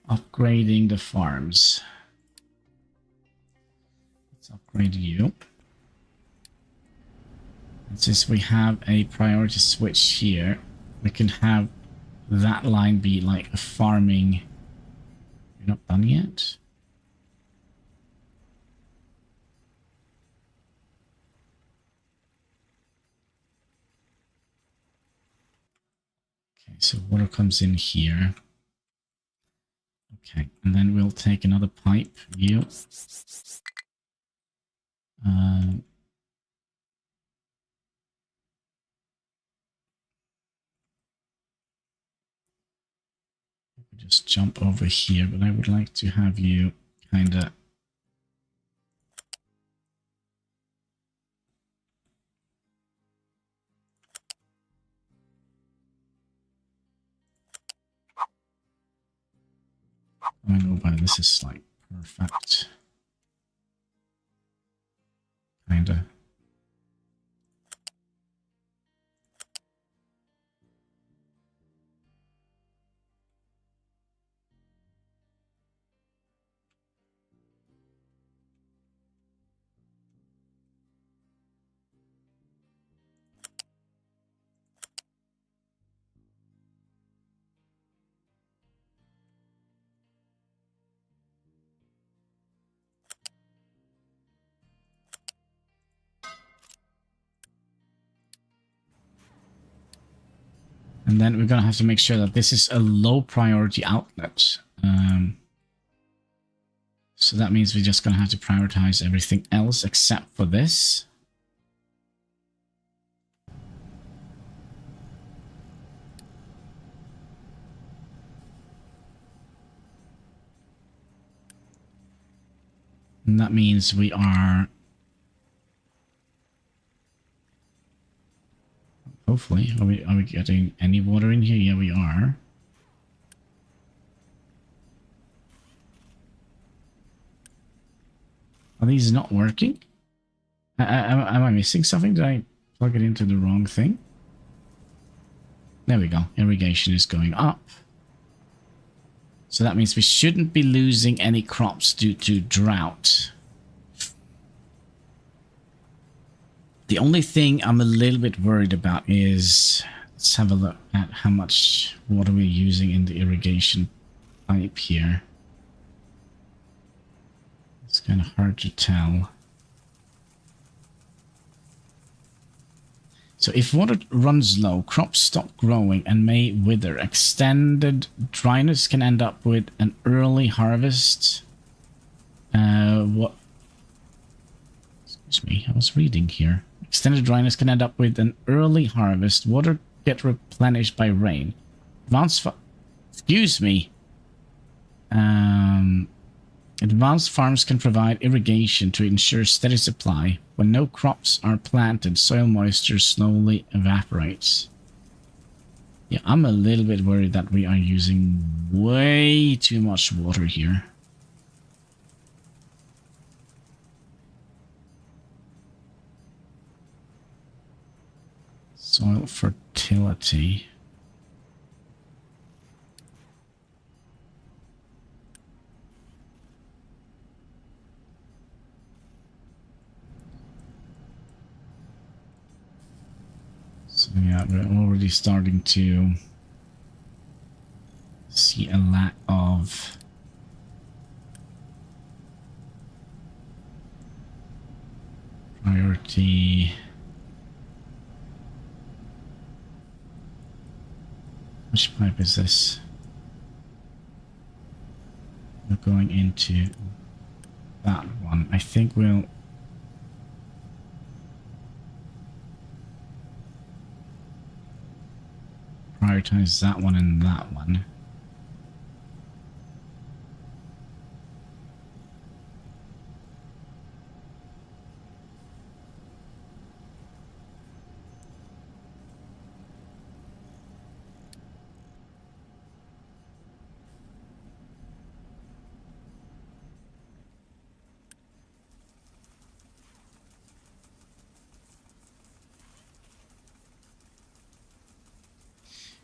Upgrading the farms. Let's upgrade you. And since we have a priority switch here, we can have that line be like a farming. You're not done yet? Okay, so water comes in here. Okay, and then we'll take another pipe. You. Just jump over here, but I would like to have you kind of going over. This is like perfect. Kind of. And then we're going to have to make sure that this is a low priority outlet. So that means we're just going to have to prioritize everything else except for this. And that means we are... Hopefully, are we getting any water in here? Yeah, we are. Are these not working? Am I missing something? Did I plug it into the wrong thing? There we go. Irrigation is going up. So that means we shouldn't be losing any crops due to drought. The only thing I'm a little bit worried about is... Let's have a look at how much water we're using in the irrigation pipe here. It's kind of hard to tell. So if water runs low, crops stop growing and may wither. Extended dryness can end up with an early harvest. What? Excuse me, I was reading here. Extended dryness can end up with an early harvest. Water get replenished by rain. Excuse me. Advanced farms can provide irrigation to ensure steady supply. When no crops are planted, soil moisture slowly evaporates. Yeah, I'm a little bit worried that we are using way too much water here. Soil fertility. So yeah, we're already starting to see a lack of priority. Which pipe is this? We're going into that one. I think we'll prioritize that one and that one.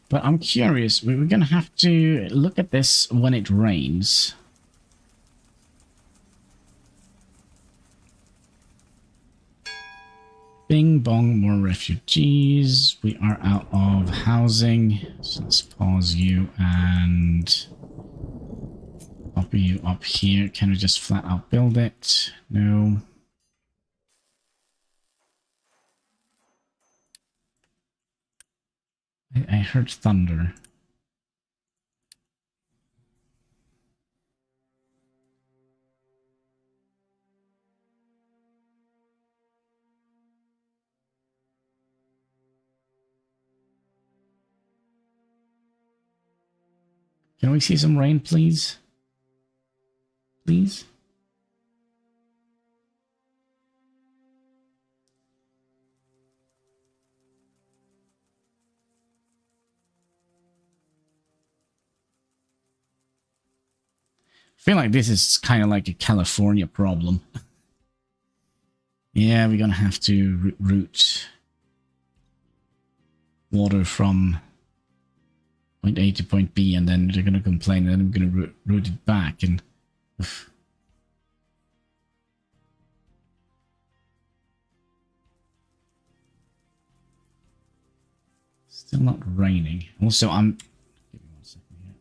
But I'm curious, we're going to have to look at this when it rains. Bing bong, more refugees. We are out of housing. So let's pause you and pop you up here. Can we just flat out build it? No. I heard thunder. Can we see some rain, please? Please? I feel like this is kind of like a California problem. Yeah, we're gonna have to route water from point A to point B, and then they're gonna complain, and then I'm gonna route it back, and oof. Still not raining. Also, give me 1 second here.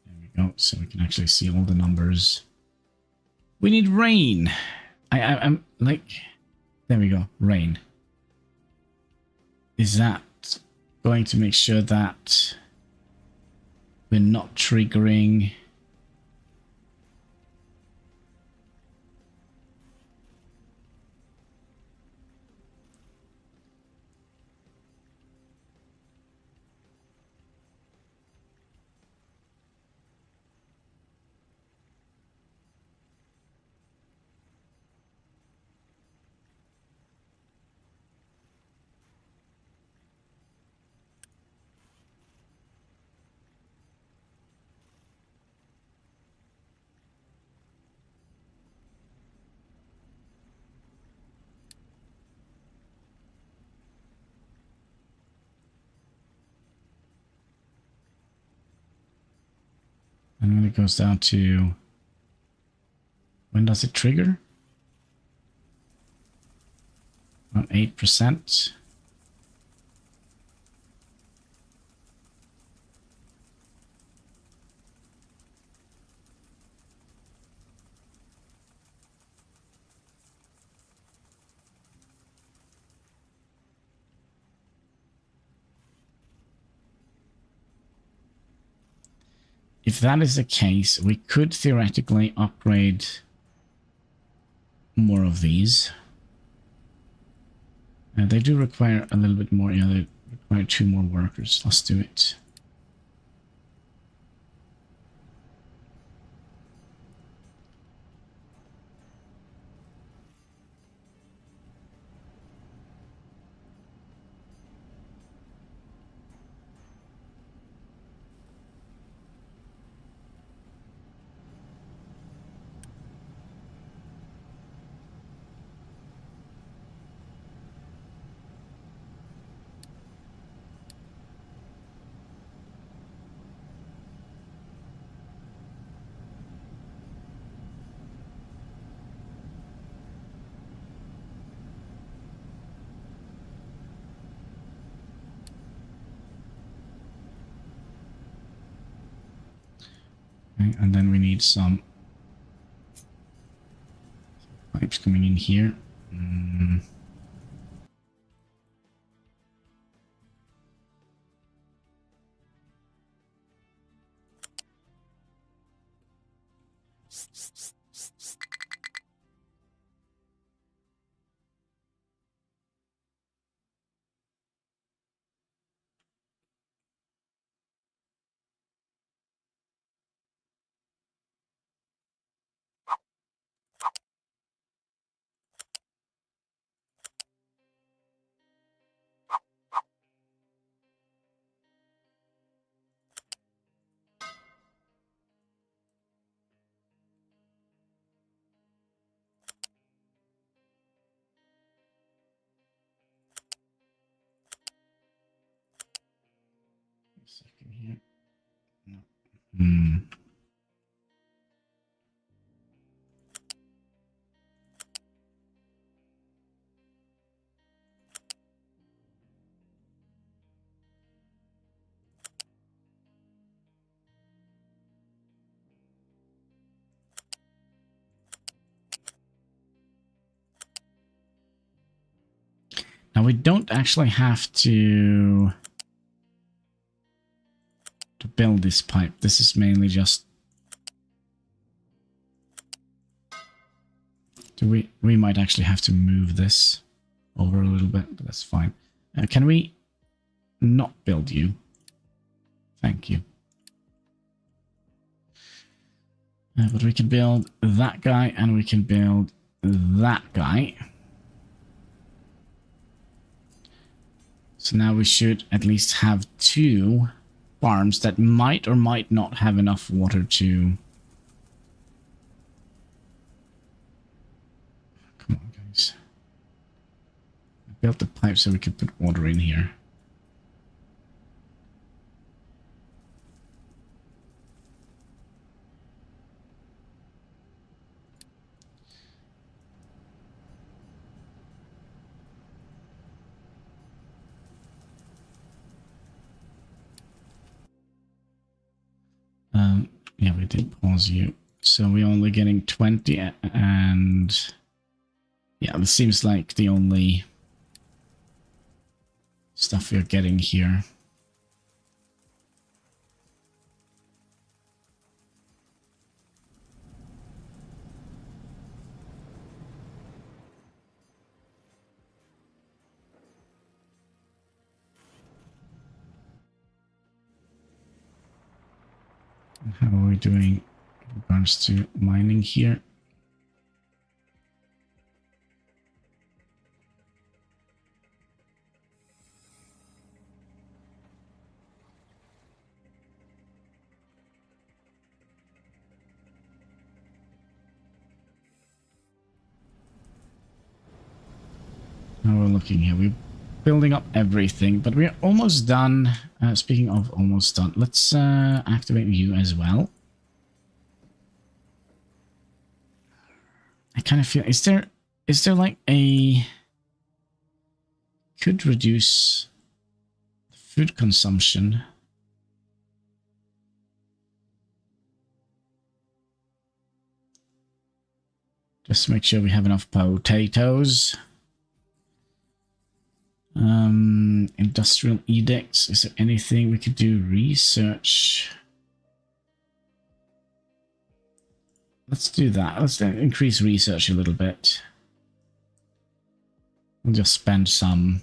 There we go, so we can actually see all the numbers. We need rain. I'm like, there we go, rain. Is that going to make sure that we're not triggering? And when it goes down to, when does it trigger? About 8%. If that is the case, we could theoretically upgrade more of these. They do require a little bit more. Yeah, they require 2 more workers. Let's do it. Okay, and then we need some pipes coming in here. second here. No. Hmm. Now we don't actually have to build this pipe. This is mainly just we might actually have to move this over a little bit, but that's fine. Can we not build you? Thank you. But we can build that guy and we can build that guy. So now we should at least have 2 farms that might or might not have enough water to... Come on, guys. I built the pipe so we could put water in here. Yeah, we did pause you. So we're only getting 20 and... Yeah, this seems like the only stuff we're getting here. How are we doing in regards to mining here? Now we're looking here. We're building up everything, but we're almost done. Speaking of almost done, let's activate you as well. I kind of feel, is there like a, could reduce food consumption. Just make sure we have enough potatoes. Industrial edicts. Is there anything we could do? Research. Let's do that. Let's increase research a little bit. We'll just spend some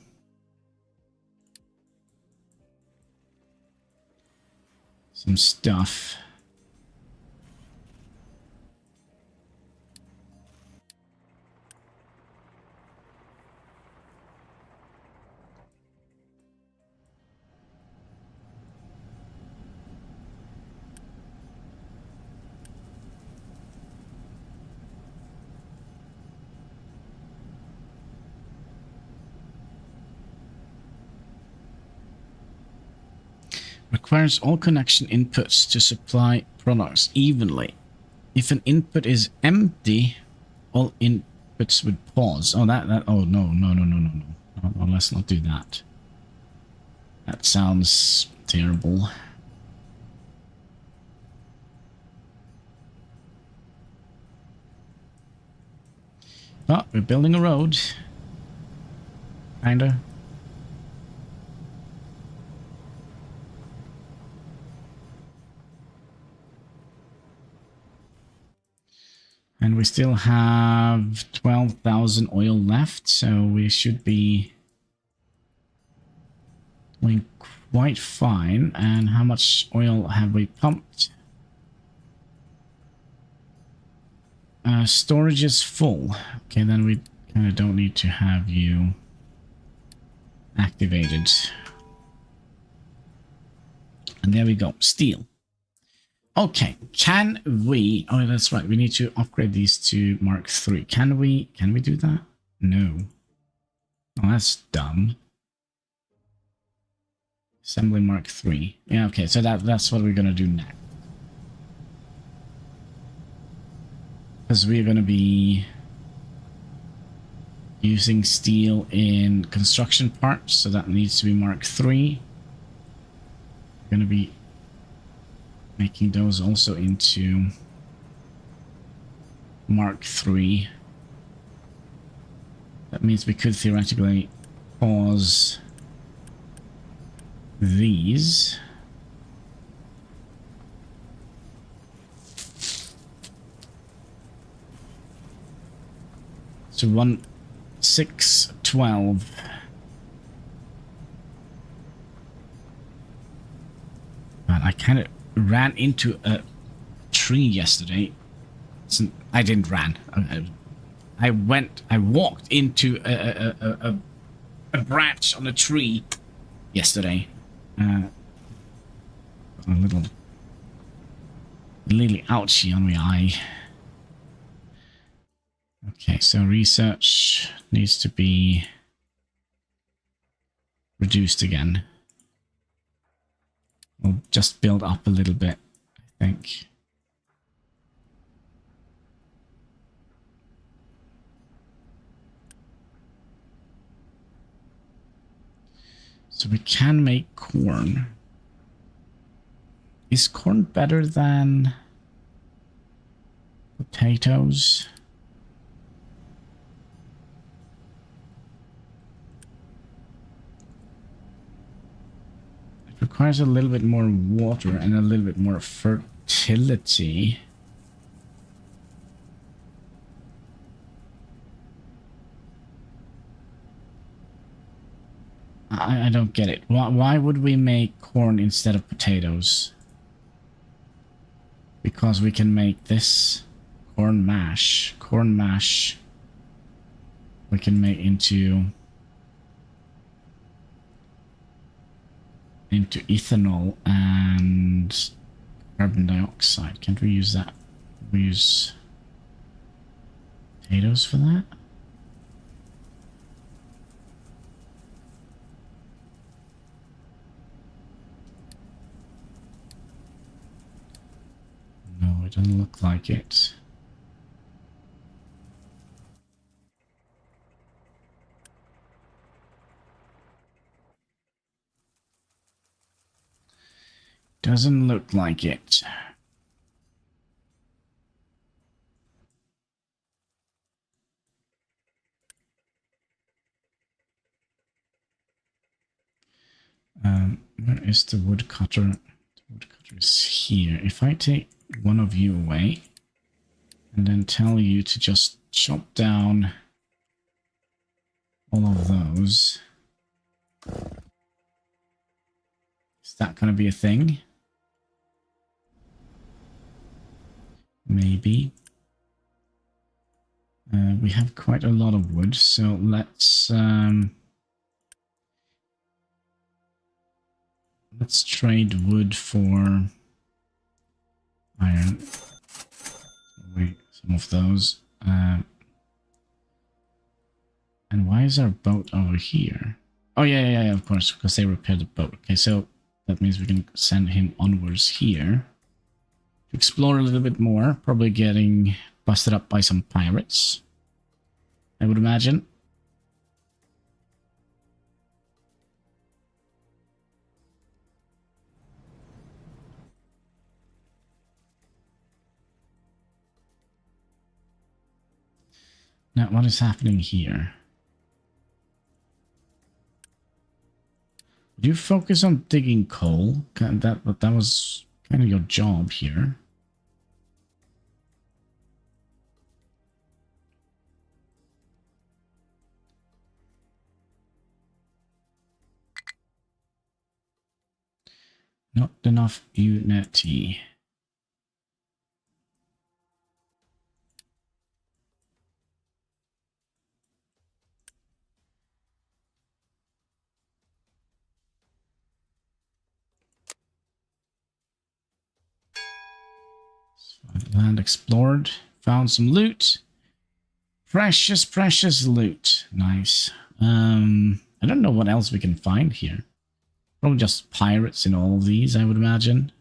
stuff. Requires all connection inputs to supply products evenly. If an input is empty, all inputs would pause. Oh, oh, no, let's not do that. That sounds terrible. But we're building a road. Kinda. And we still have 12,000 oil left, so we should be doing quite fine. And how much oil have we pumped? Storage is full. Okay, then we kind of don't need to have you activated. And there we go. Steel. Okay, can we... Oh, that's right. We need to upgrade these to Mark III. Can we do that? No. Oh, that's dumb. Assembly Mark 3. Yeah, okay, so that's what we're gonna do next. Because we're gonna be using steel in construction parts, so that needs to be Mark 3. We're gonna be making those also into Mark 3. That means we could theoretically pause these. So 1, 6, 12. Man, I kind of ran into a tree yesterday. I didn't run. I walked into a branch on a tree yesterday. A little ouchie on my eye. Okay, so research needs to be reduced again. We'll just build up a little bit, I think. So we can make corn. Is corn better than potatoes? It requires a little bit more water and a little bit more fertility. I don't get it. Why would we make corn instead of potatoes? Because we can make this corn mash. Corn mash we can make into ethanol and carbon dioxide. Can't we use that? We use potatoes for that? No, it doesn't look like it. Doesn't look like it. Where is the woodcutter? The woodcutter is here. If I take one of you away and then tell you to just chop down all of those, is that going to be a thing? Maybe. We have quite a lot of wood, so let's trade wood for iron. Wait, some of those. And why is our boat over here? Oh yeah, of course, because they repaired the boat. Okay, so that means we can send him onwards here to explore a little bit more. Probably getting busted up by some pirates, I would imagine. Now, what is happening here? Would you focus on digging coal? That was kind of your job here. Not enough unity. Land explored. Found some loot. Precious loot. Nice. I don't know what else we can find here. Probably just pirates in all of these, I would imagine.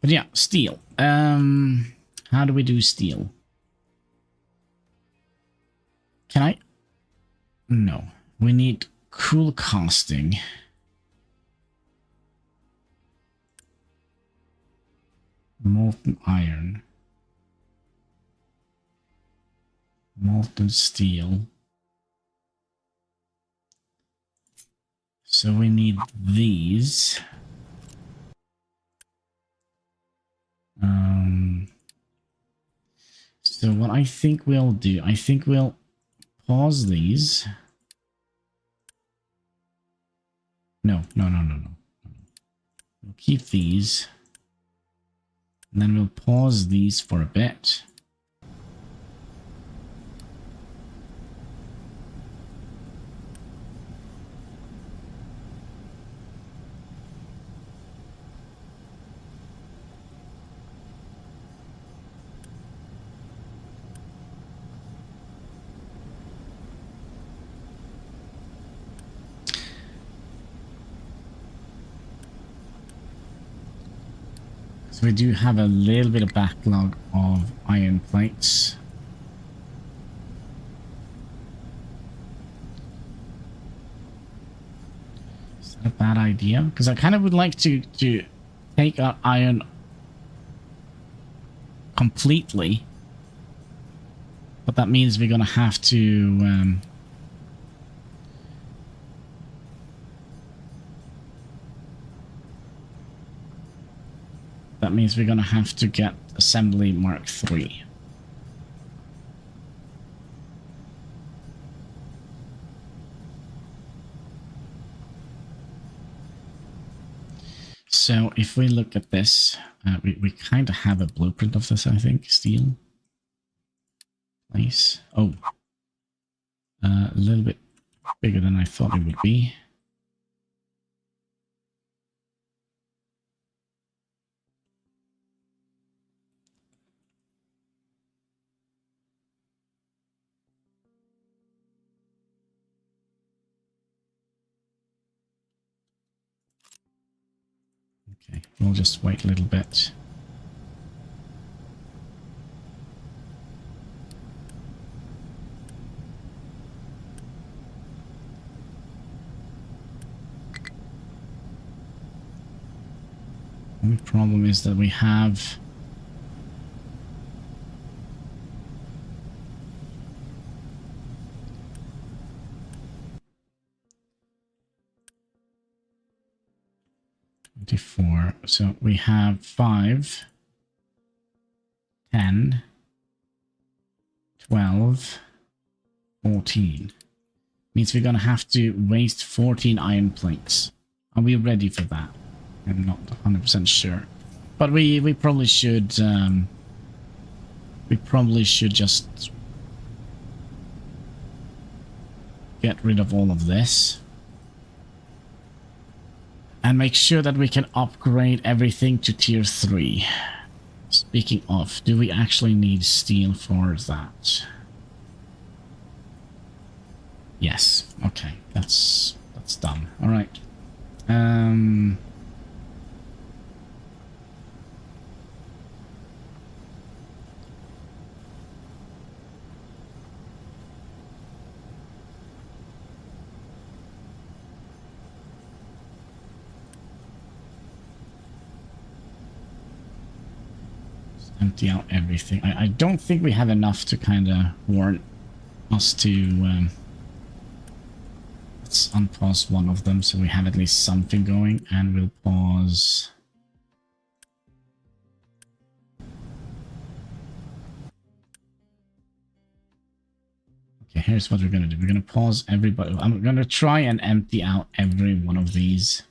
But yeah, steel. How do we do steel? Can I? No. We need cool casting. Molten iron. Molten steel. So we need these. So what I think we'll do, I think we'll pause these. No. We'll keep these. And then we'll pause these for a bit. So we do have a little bit of backlog of iron plates. Is that a bad idea? Because I kind of would like to take out iron completely. But that means we're going to have to... that means we're going to have to get Assembly Mark III. So if we look at this, we kind of have a blueprint of this, I think. Steel. Nice. Oh. A little bit bigger than I thought it would be. Okay, we'll just wait a little bit. The only problem is that we have... So we have 5, 10, 12, 14. Means we're going to have to waste 14 iron plates. Are we ready for that? I'm not 100% sure. But we probably should... we probably should just get rid of all of this. And make sure that we can upgrade everything to tier 3. Speaking of, do we actually need steel for that? Yes. Okay, that's done. All right. Empty out everything. I don't think we have enough to kind of warrant us to... let's unpause one of them so we have at least something going, and we'll pause here's what we're going to do. We're going to pause everybody. I'm going to try and empty out every one of these.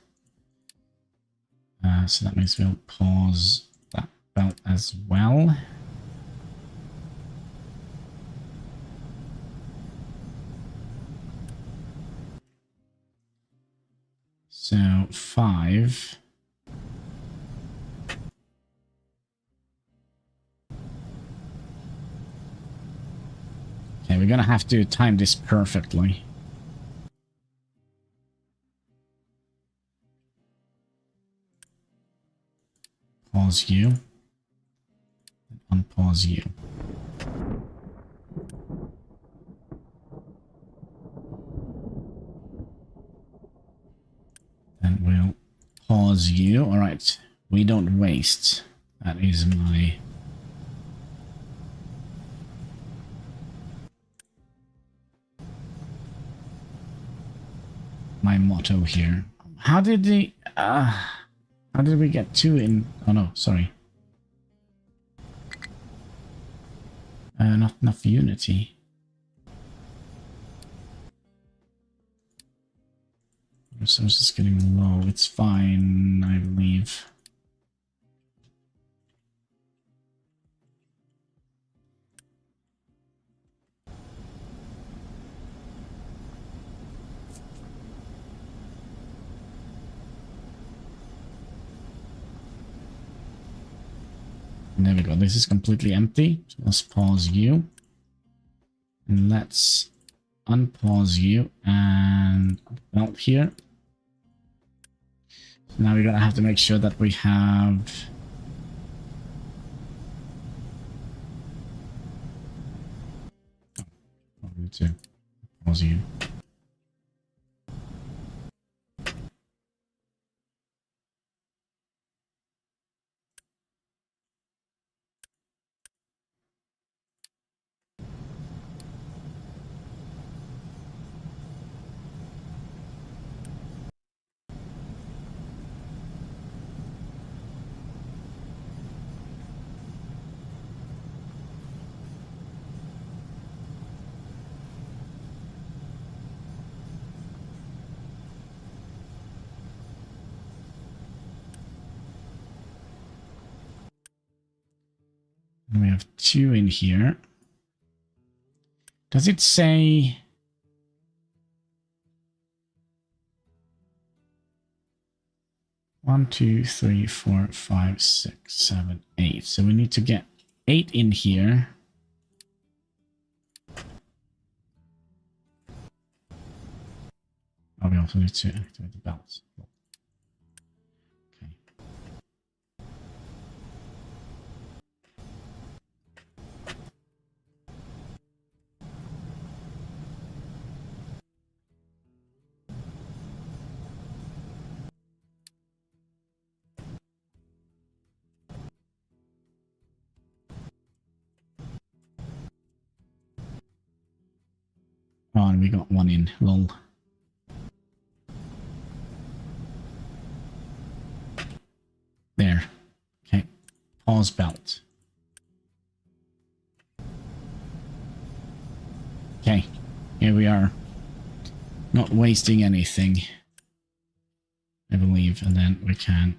So that means we'll pause that belt as well. So 5. Okay, we're gonna have to time this perfectly. Pause you. Unpause you. Then we'll pause you. Alright, we don't waste. That is my motto here. How did we get 2 in? Oh no, sorry. Not enough unity. Resources getting low. It's fine, I believe. There we go. This is completely empty. So let's pause you. And let's unpause you and belt here. So now we're gonna have to make sure that we have probably to pause you. And we have 2 in here. Does it say... One, 2, 3, 4, 5, 6, 7, 8. So we need to get 8 in here. Oh, we also need to activate the belts. Okay. Oh, and we got 1 in. Lol. There. Okay. Pause belt. Okay. Here we are. Not wasting anything, I believe. And then we can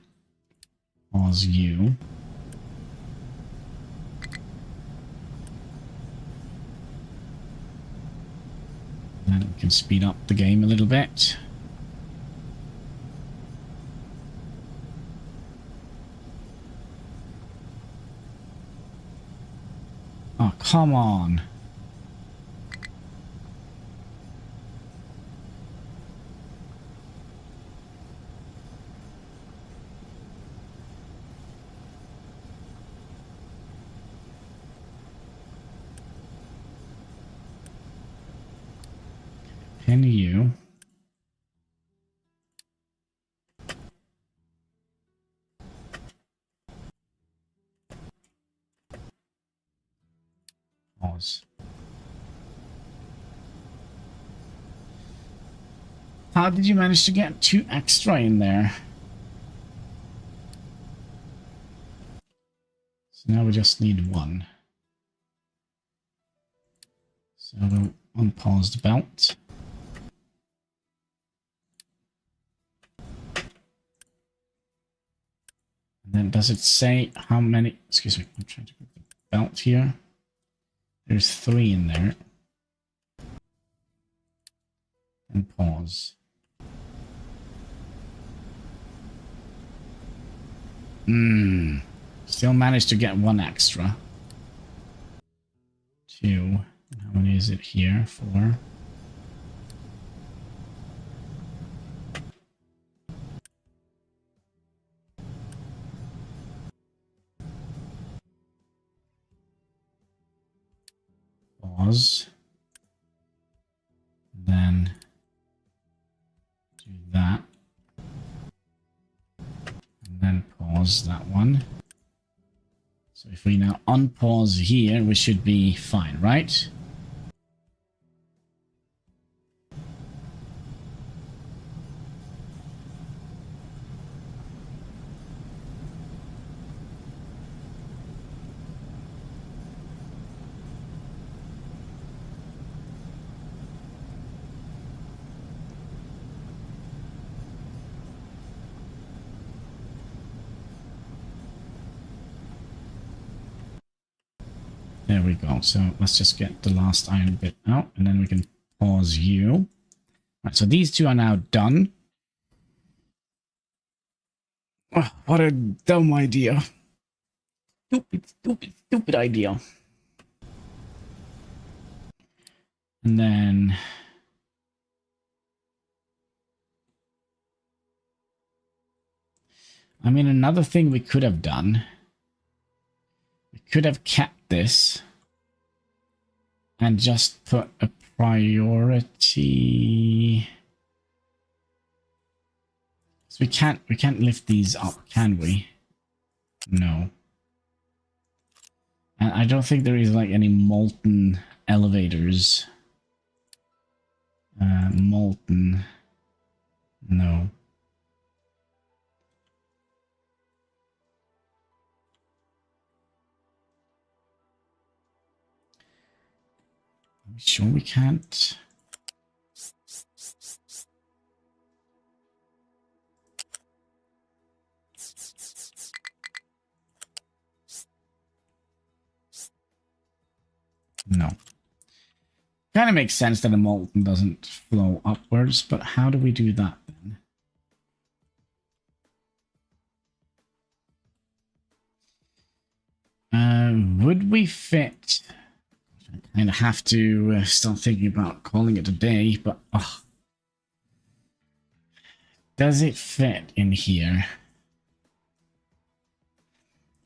pause you. And we can speed up the game a little bit. Oh, come on. Can you... pause. How did you manage to get 2 extra in there? So now we just need 1. So we'll unpause the belt. And then does it say how many? Excuse me, I'm trying to get the belt here. There's 3 in there. And pause. Still managed to get 1 extra. 2. How many is it here? 4. Pause. Then do that. And then pause that one. So if we now unpause here, we should be fine, right? There we go. So let's just get the last iron bit out, and then we can pause you. Right, so these 2 are now done. Oh, what a dumb idea. Stupid idea. And then... I mean, another thing we could have done... We could have kept this and just put a priority. So we can't lift these up, can we? No. And I don't think there is like any molten elevators. Molten. No. Are we sure we can't? No. Kind of makes sense that a molten doesn't flow upwards, but how do we do that then? Would we fit... I kind of have to start thinking about calling it a day, but does it fit in here?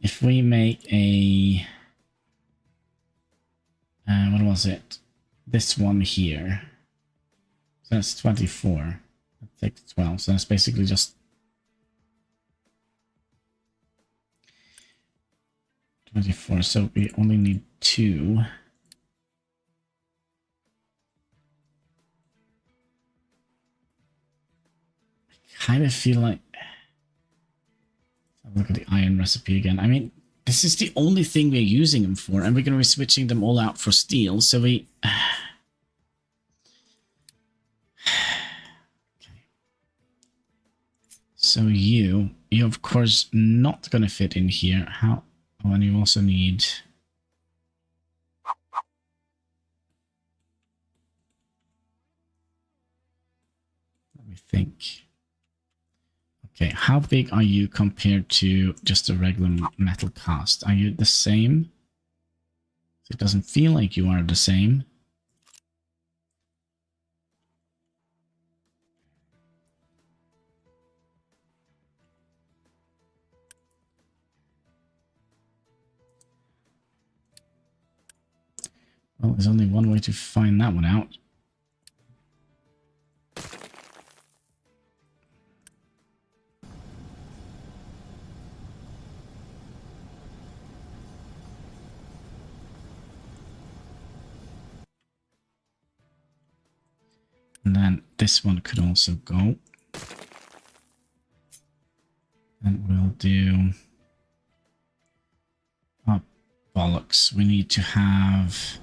If we make a... what was it? This one here. So that's 24. That takes 12. So that's basically just 24. So we only need 2. I kind of feel like... Let's have a look at the iron recipe again. I mean, this is the only thing we're using them for, and we're going to be switching them all out for steel, so we... Okay. So you're of course not going to fit in here. How? Oh, and you also need... Let me think. Okay, how big are you compared to just a regular metal cast? Are you the same? It doesn't feel like you are the same. Well, there's only one way to find that one out. And then this one could also go. And we'll do... Oh, bollocks. We need to have...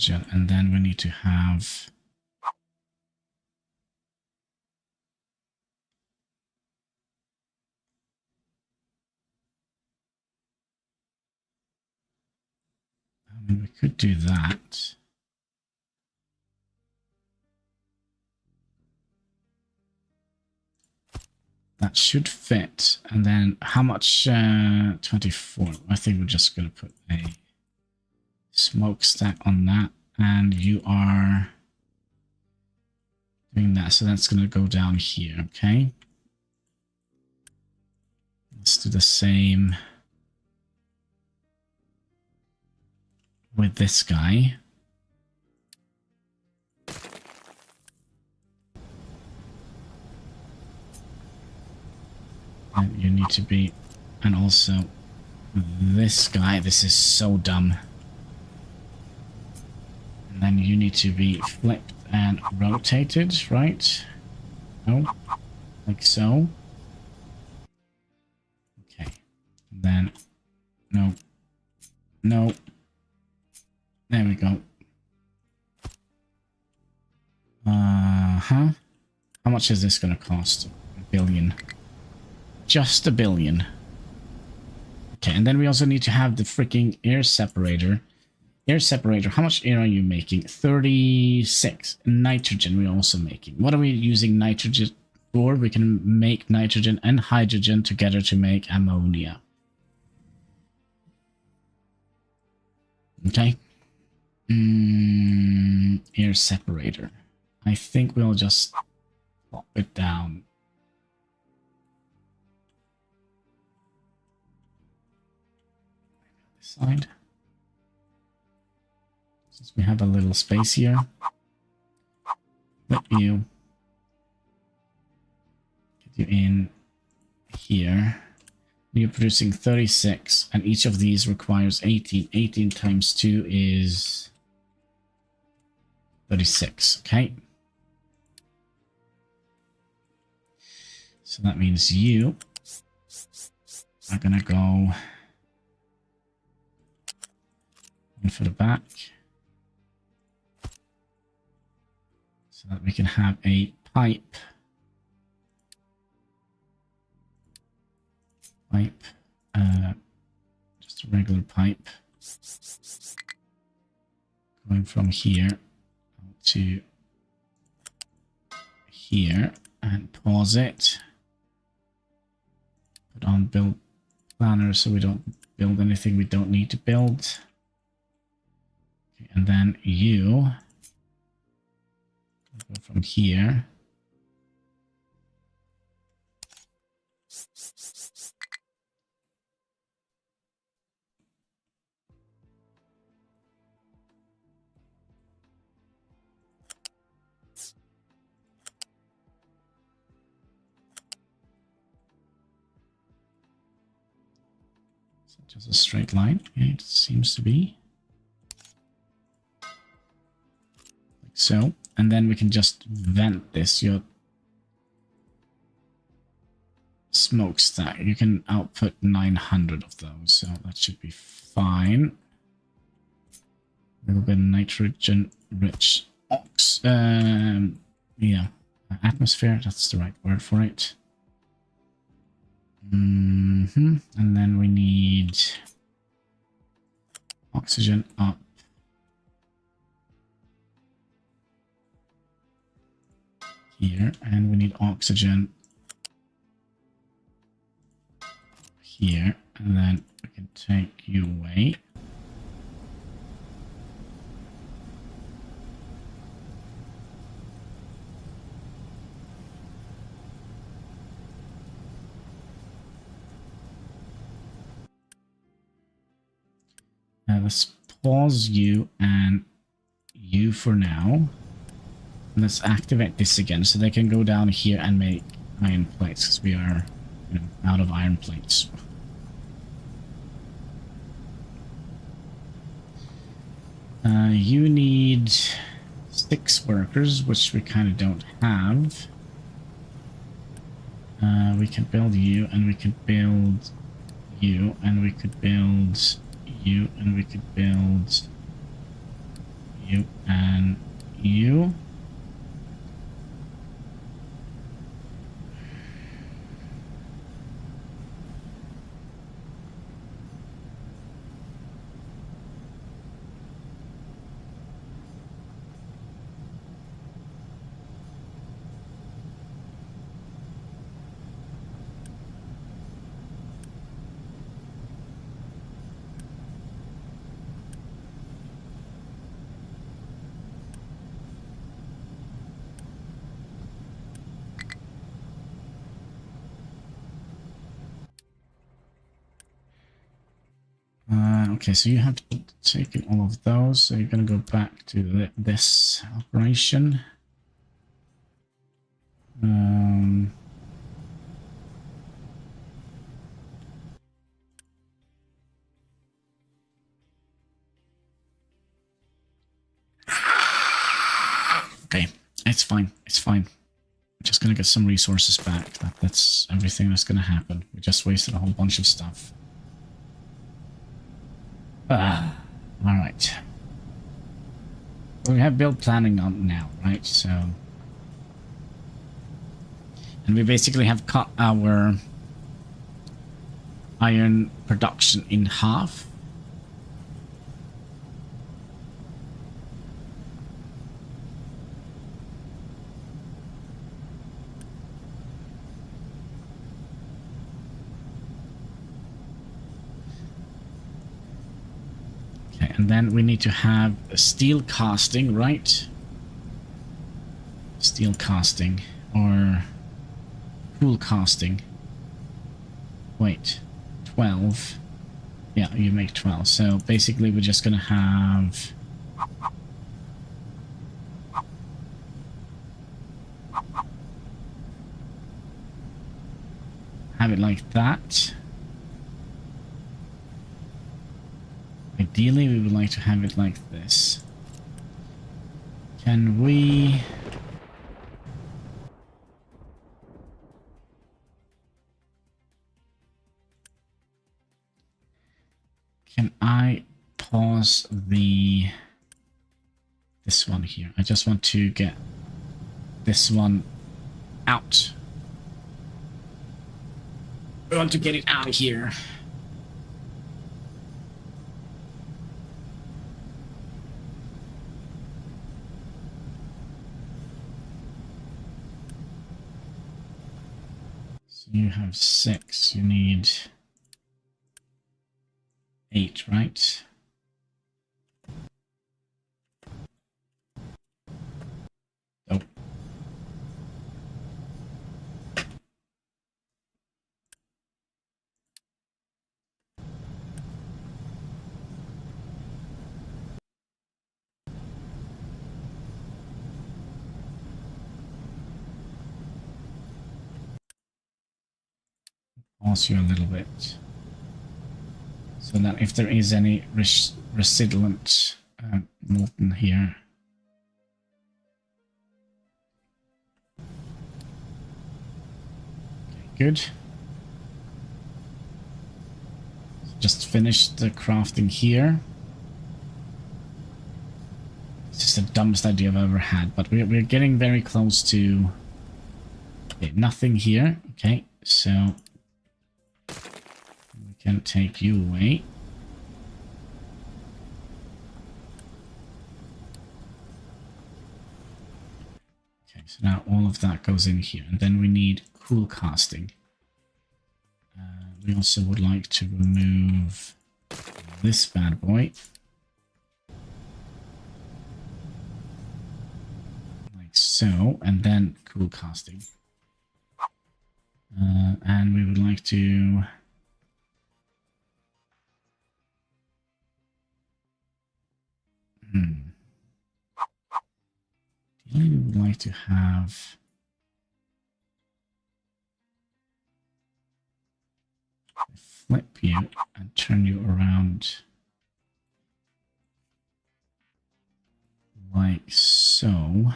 oxygen, and then we need to have I mean, we could do that. That should fit. And then how much? 24. I think we're just going to put a smokestack on that. And you are doing that. So that's going to go down here. Okay. Let's do the same with this guy. And you need to be, and also this guy, this is so dumb. And then you need to be flipped and rotated, right? No, like so. Okay, and then, no, no, there we go. How much is this gonna cost? $1 billion. Just $1 billion. Okay, and then we also need to have the freaking air separator. Air separator, how much air are you making? 36. Nitrogen we're also making. What are we using nitrogen for? We can make nitrogen and hydrogen together to make ammonia. Okay. Air separator. I think we'll just pop it down. Side. Since we have a little space here, flip you, get you in here. You're producing 36, and each of these requires 18. 18 times 2 is 36, okay? So that means you are gonna go for the back so that we can have a pipe just a regular pipe going from here to here, and pause it, put on build planner so we don't build anything we don't need to build. And then you go from here. So just a straight line. Okay, it seems to be. So, and then we can just vent this, your smokestack. You can output 900 of those, so that should be fine. A little bit of nitrogen rich atmosphere, that's the right word for it. And then we need oxygen up. Here, and we need oxygen here, and then we can take you away. Now let's pause you and you for now. Let's activate this again so they can go down here and make iron plates, because we are, out of iron plates. You need 6 workers, which we kind of don't have. We can build you, and we can build you, and we could build you, and we could build you, and you. Okay, so you have taken all of those, so you're going to go back to this operation. Okay, it's fine, it's fine. I'm just going to get some resources back. That's everything that's going to happen. We just wasted a whole bunch of stuff. Alright. We have build planning on now, right? So... And we basically have cut our iron production in half. Okay, and then we need to have a steel casting, right? Steel casting, or cool casting. Wait, 12. Yeah, you make 12. So basically we're just gonna have... have it like that. Ideally we would like to have it like this. Can we... Can I pause this one here? I just want to get this one out. I want to get it out of here. So you have 6. You need 8, right? Oh. Pause you a little bit. So that if there is any residuant molten here. Okay, good. Just finish the crafting here. It's just the dumbest idea I've ever had, but we're getting very close to... Okay, nothing here. Okay, so... we can take you away. Okay, so now all of that goes in here. And then we need cool casting. We also would like to remove this bad boy. Like so, and then cool casting. And we would like to... we would like to have... flip you and turn you around like so.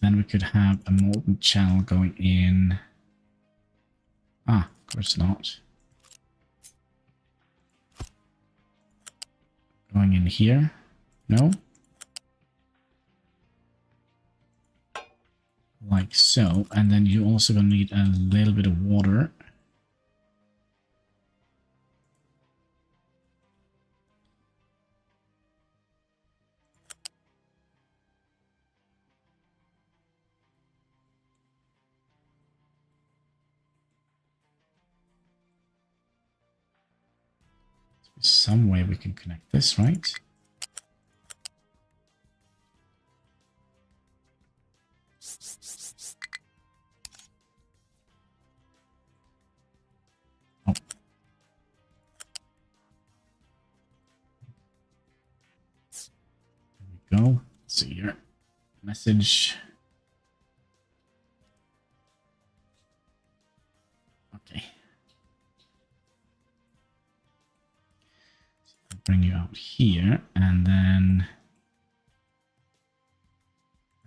Then we could have a molten channel going in. Ah, of course not. in here? No? Like so. And then you're also going to need a little bit of water. Some way we can connect this, right? Oh. There we go. Let's see here. Message. Okay. Bring you out here, and then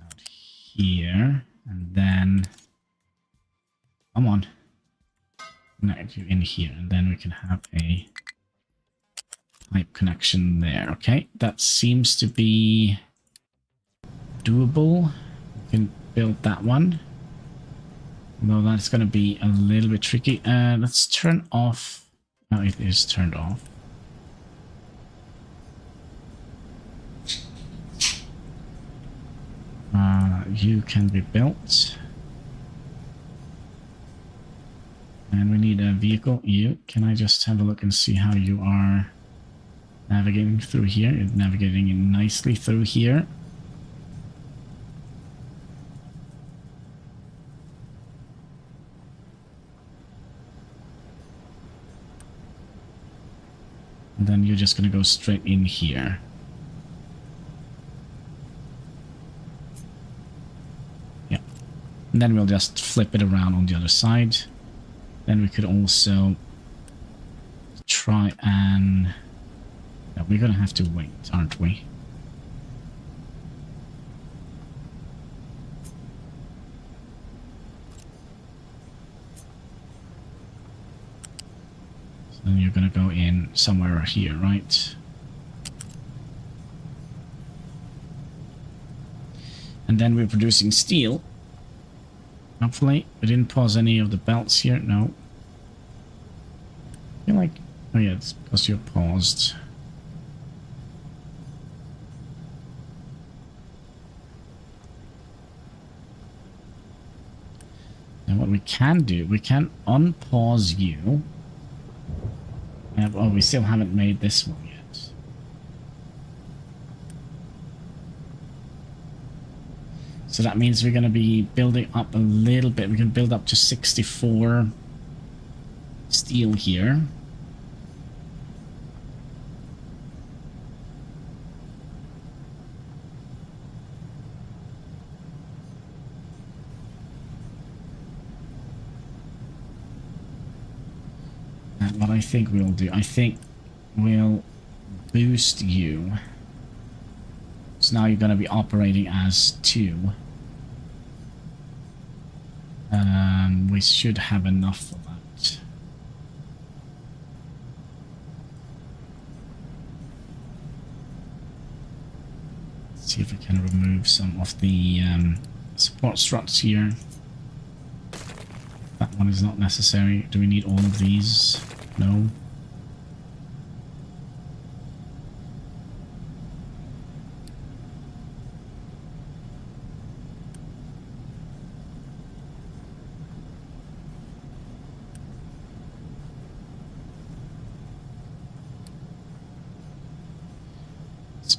out here, and then come on, connect you in here, and then we can have a pipe connection there. Okay, that seems to be doable. We can build that one, although that's going to be a little bit tricky. Let's turn off. Oh, it is turned off. You can be built. And we need a vehicle. You. Can I just have a look and see how you are navigating through here? You're navigating in nicely through here. And then you're just going to go straight in here. And then we'll just flip it around on the other side. Then we could also try and... Yeah, we're gonna have to wait, aren't we? So then you're gonna go in somewhere here, right? And then we're producing steel. Hopefully, we didn't pause any of the belts here. No. I feel like... Oh yeah, it's because you're paused. Now what we can do, we can unpause you. Oh, we still haven't made this one yet. So that means we're going to be building up a little bit. We can build up to 64 steel here. And what I think we'll do, I think we'll boost you. So now you're going to be operating as 2. We should have enough for that. Let's see if we can remove some of the support struts here. That one is not necessary. Do we need all of these? No.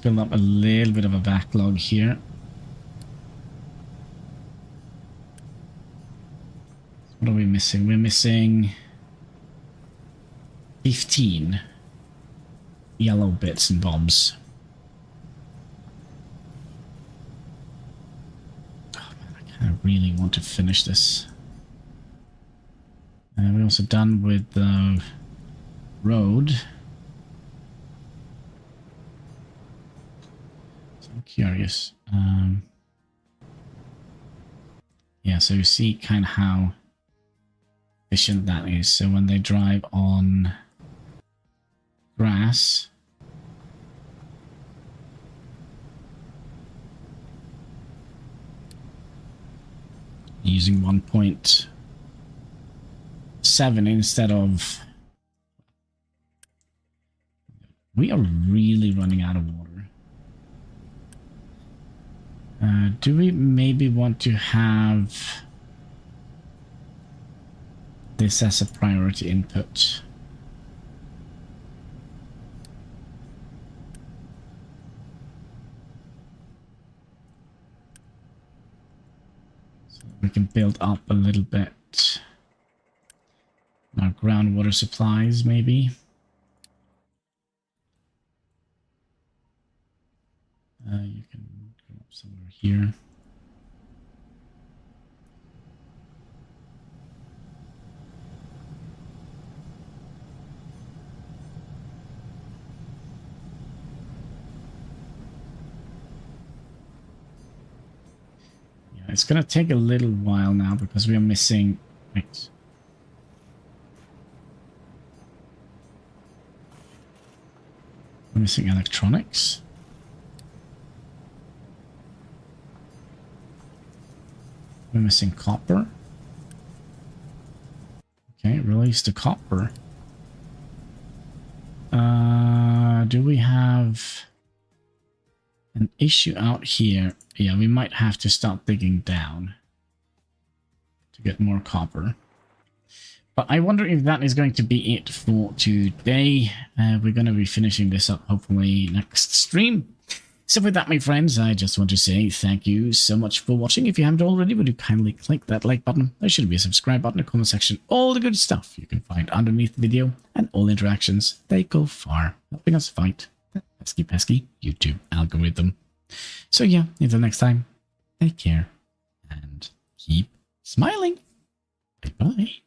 Build up a little bit of a backlog here. What are we missing? We're missing 15 yellow bits and bobs. Oh man, I kind of really want to finish this. We're also done with the road. Curious. Yeah, so you see kind of how efficient that is. So when they drive on grass, Using 1.7 instead of... We are really running out of water. Do we maybe want to have this as a priority input? So we can build up a little bit our groundwater supplies, maybe. You can go up somewhere here. Yeah, it's gonna take a little while now because we are missing. Wait. We're missing electronics. We're missing copper. Okay, release the copper. Do we have an issue out here? Yeah, we might have to start digging down to get more copper. But I wonder if that is going to be it for today. We're going to be finishing this up hopefully next stream. So with that, my friends, I just want to say thank you so much for watching. If you haven't already, would you kindly click that like button? There should be a subscribe button, a comment section, all the good stuff you can find underneath the video, and all interactions, they go far, helping us fight that pesky YouTube algorithm. So yeah, until next time, take care, and keep smiling. Bye-bye.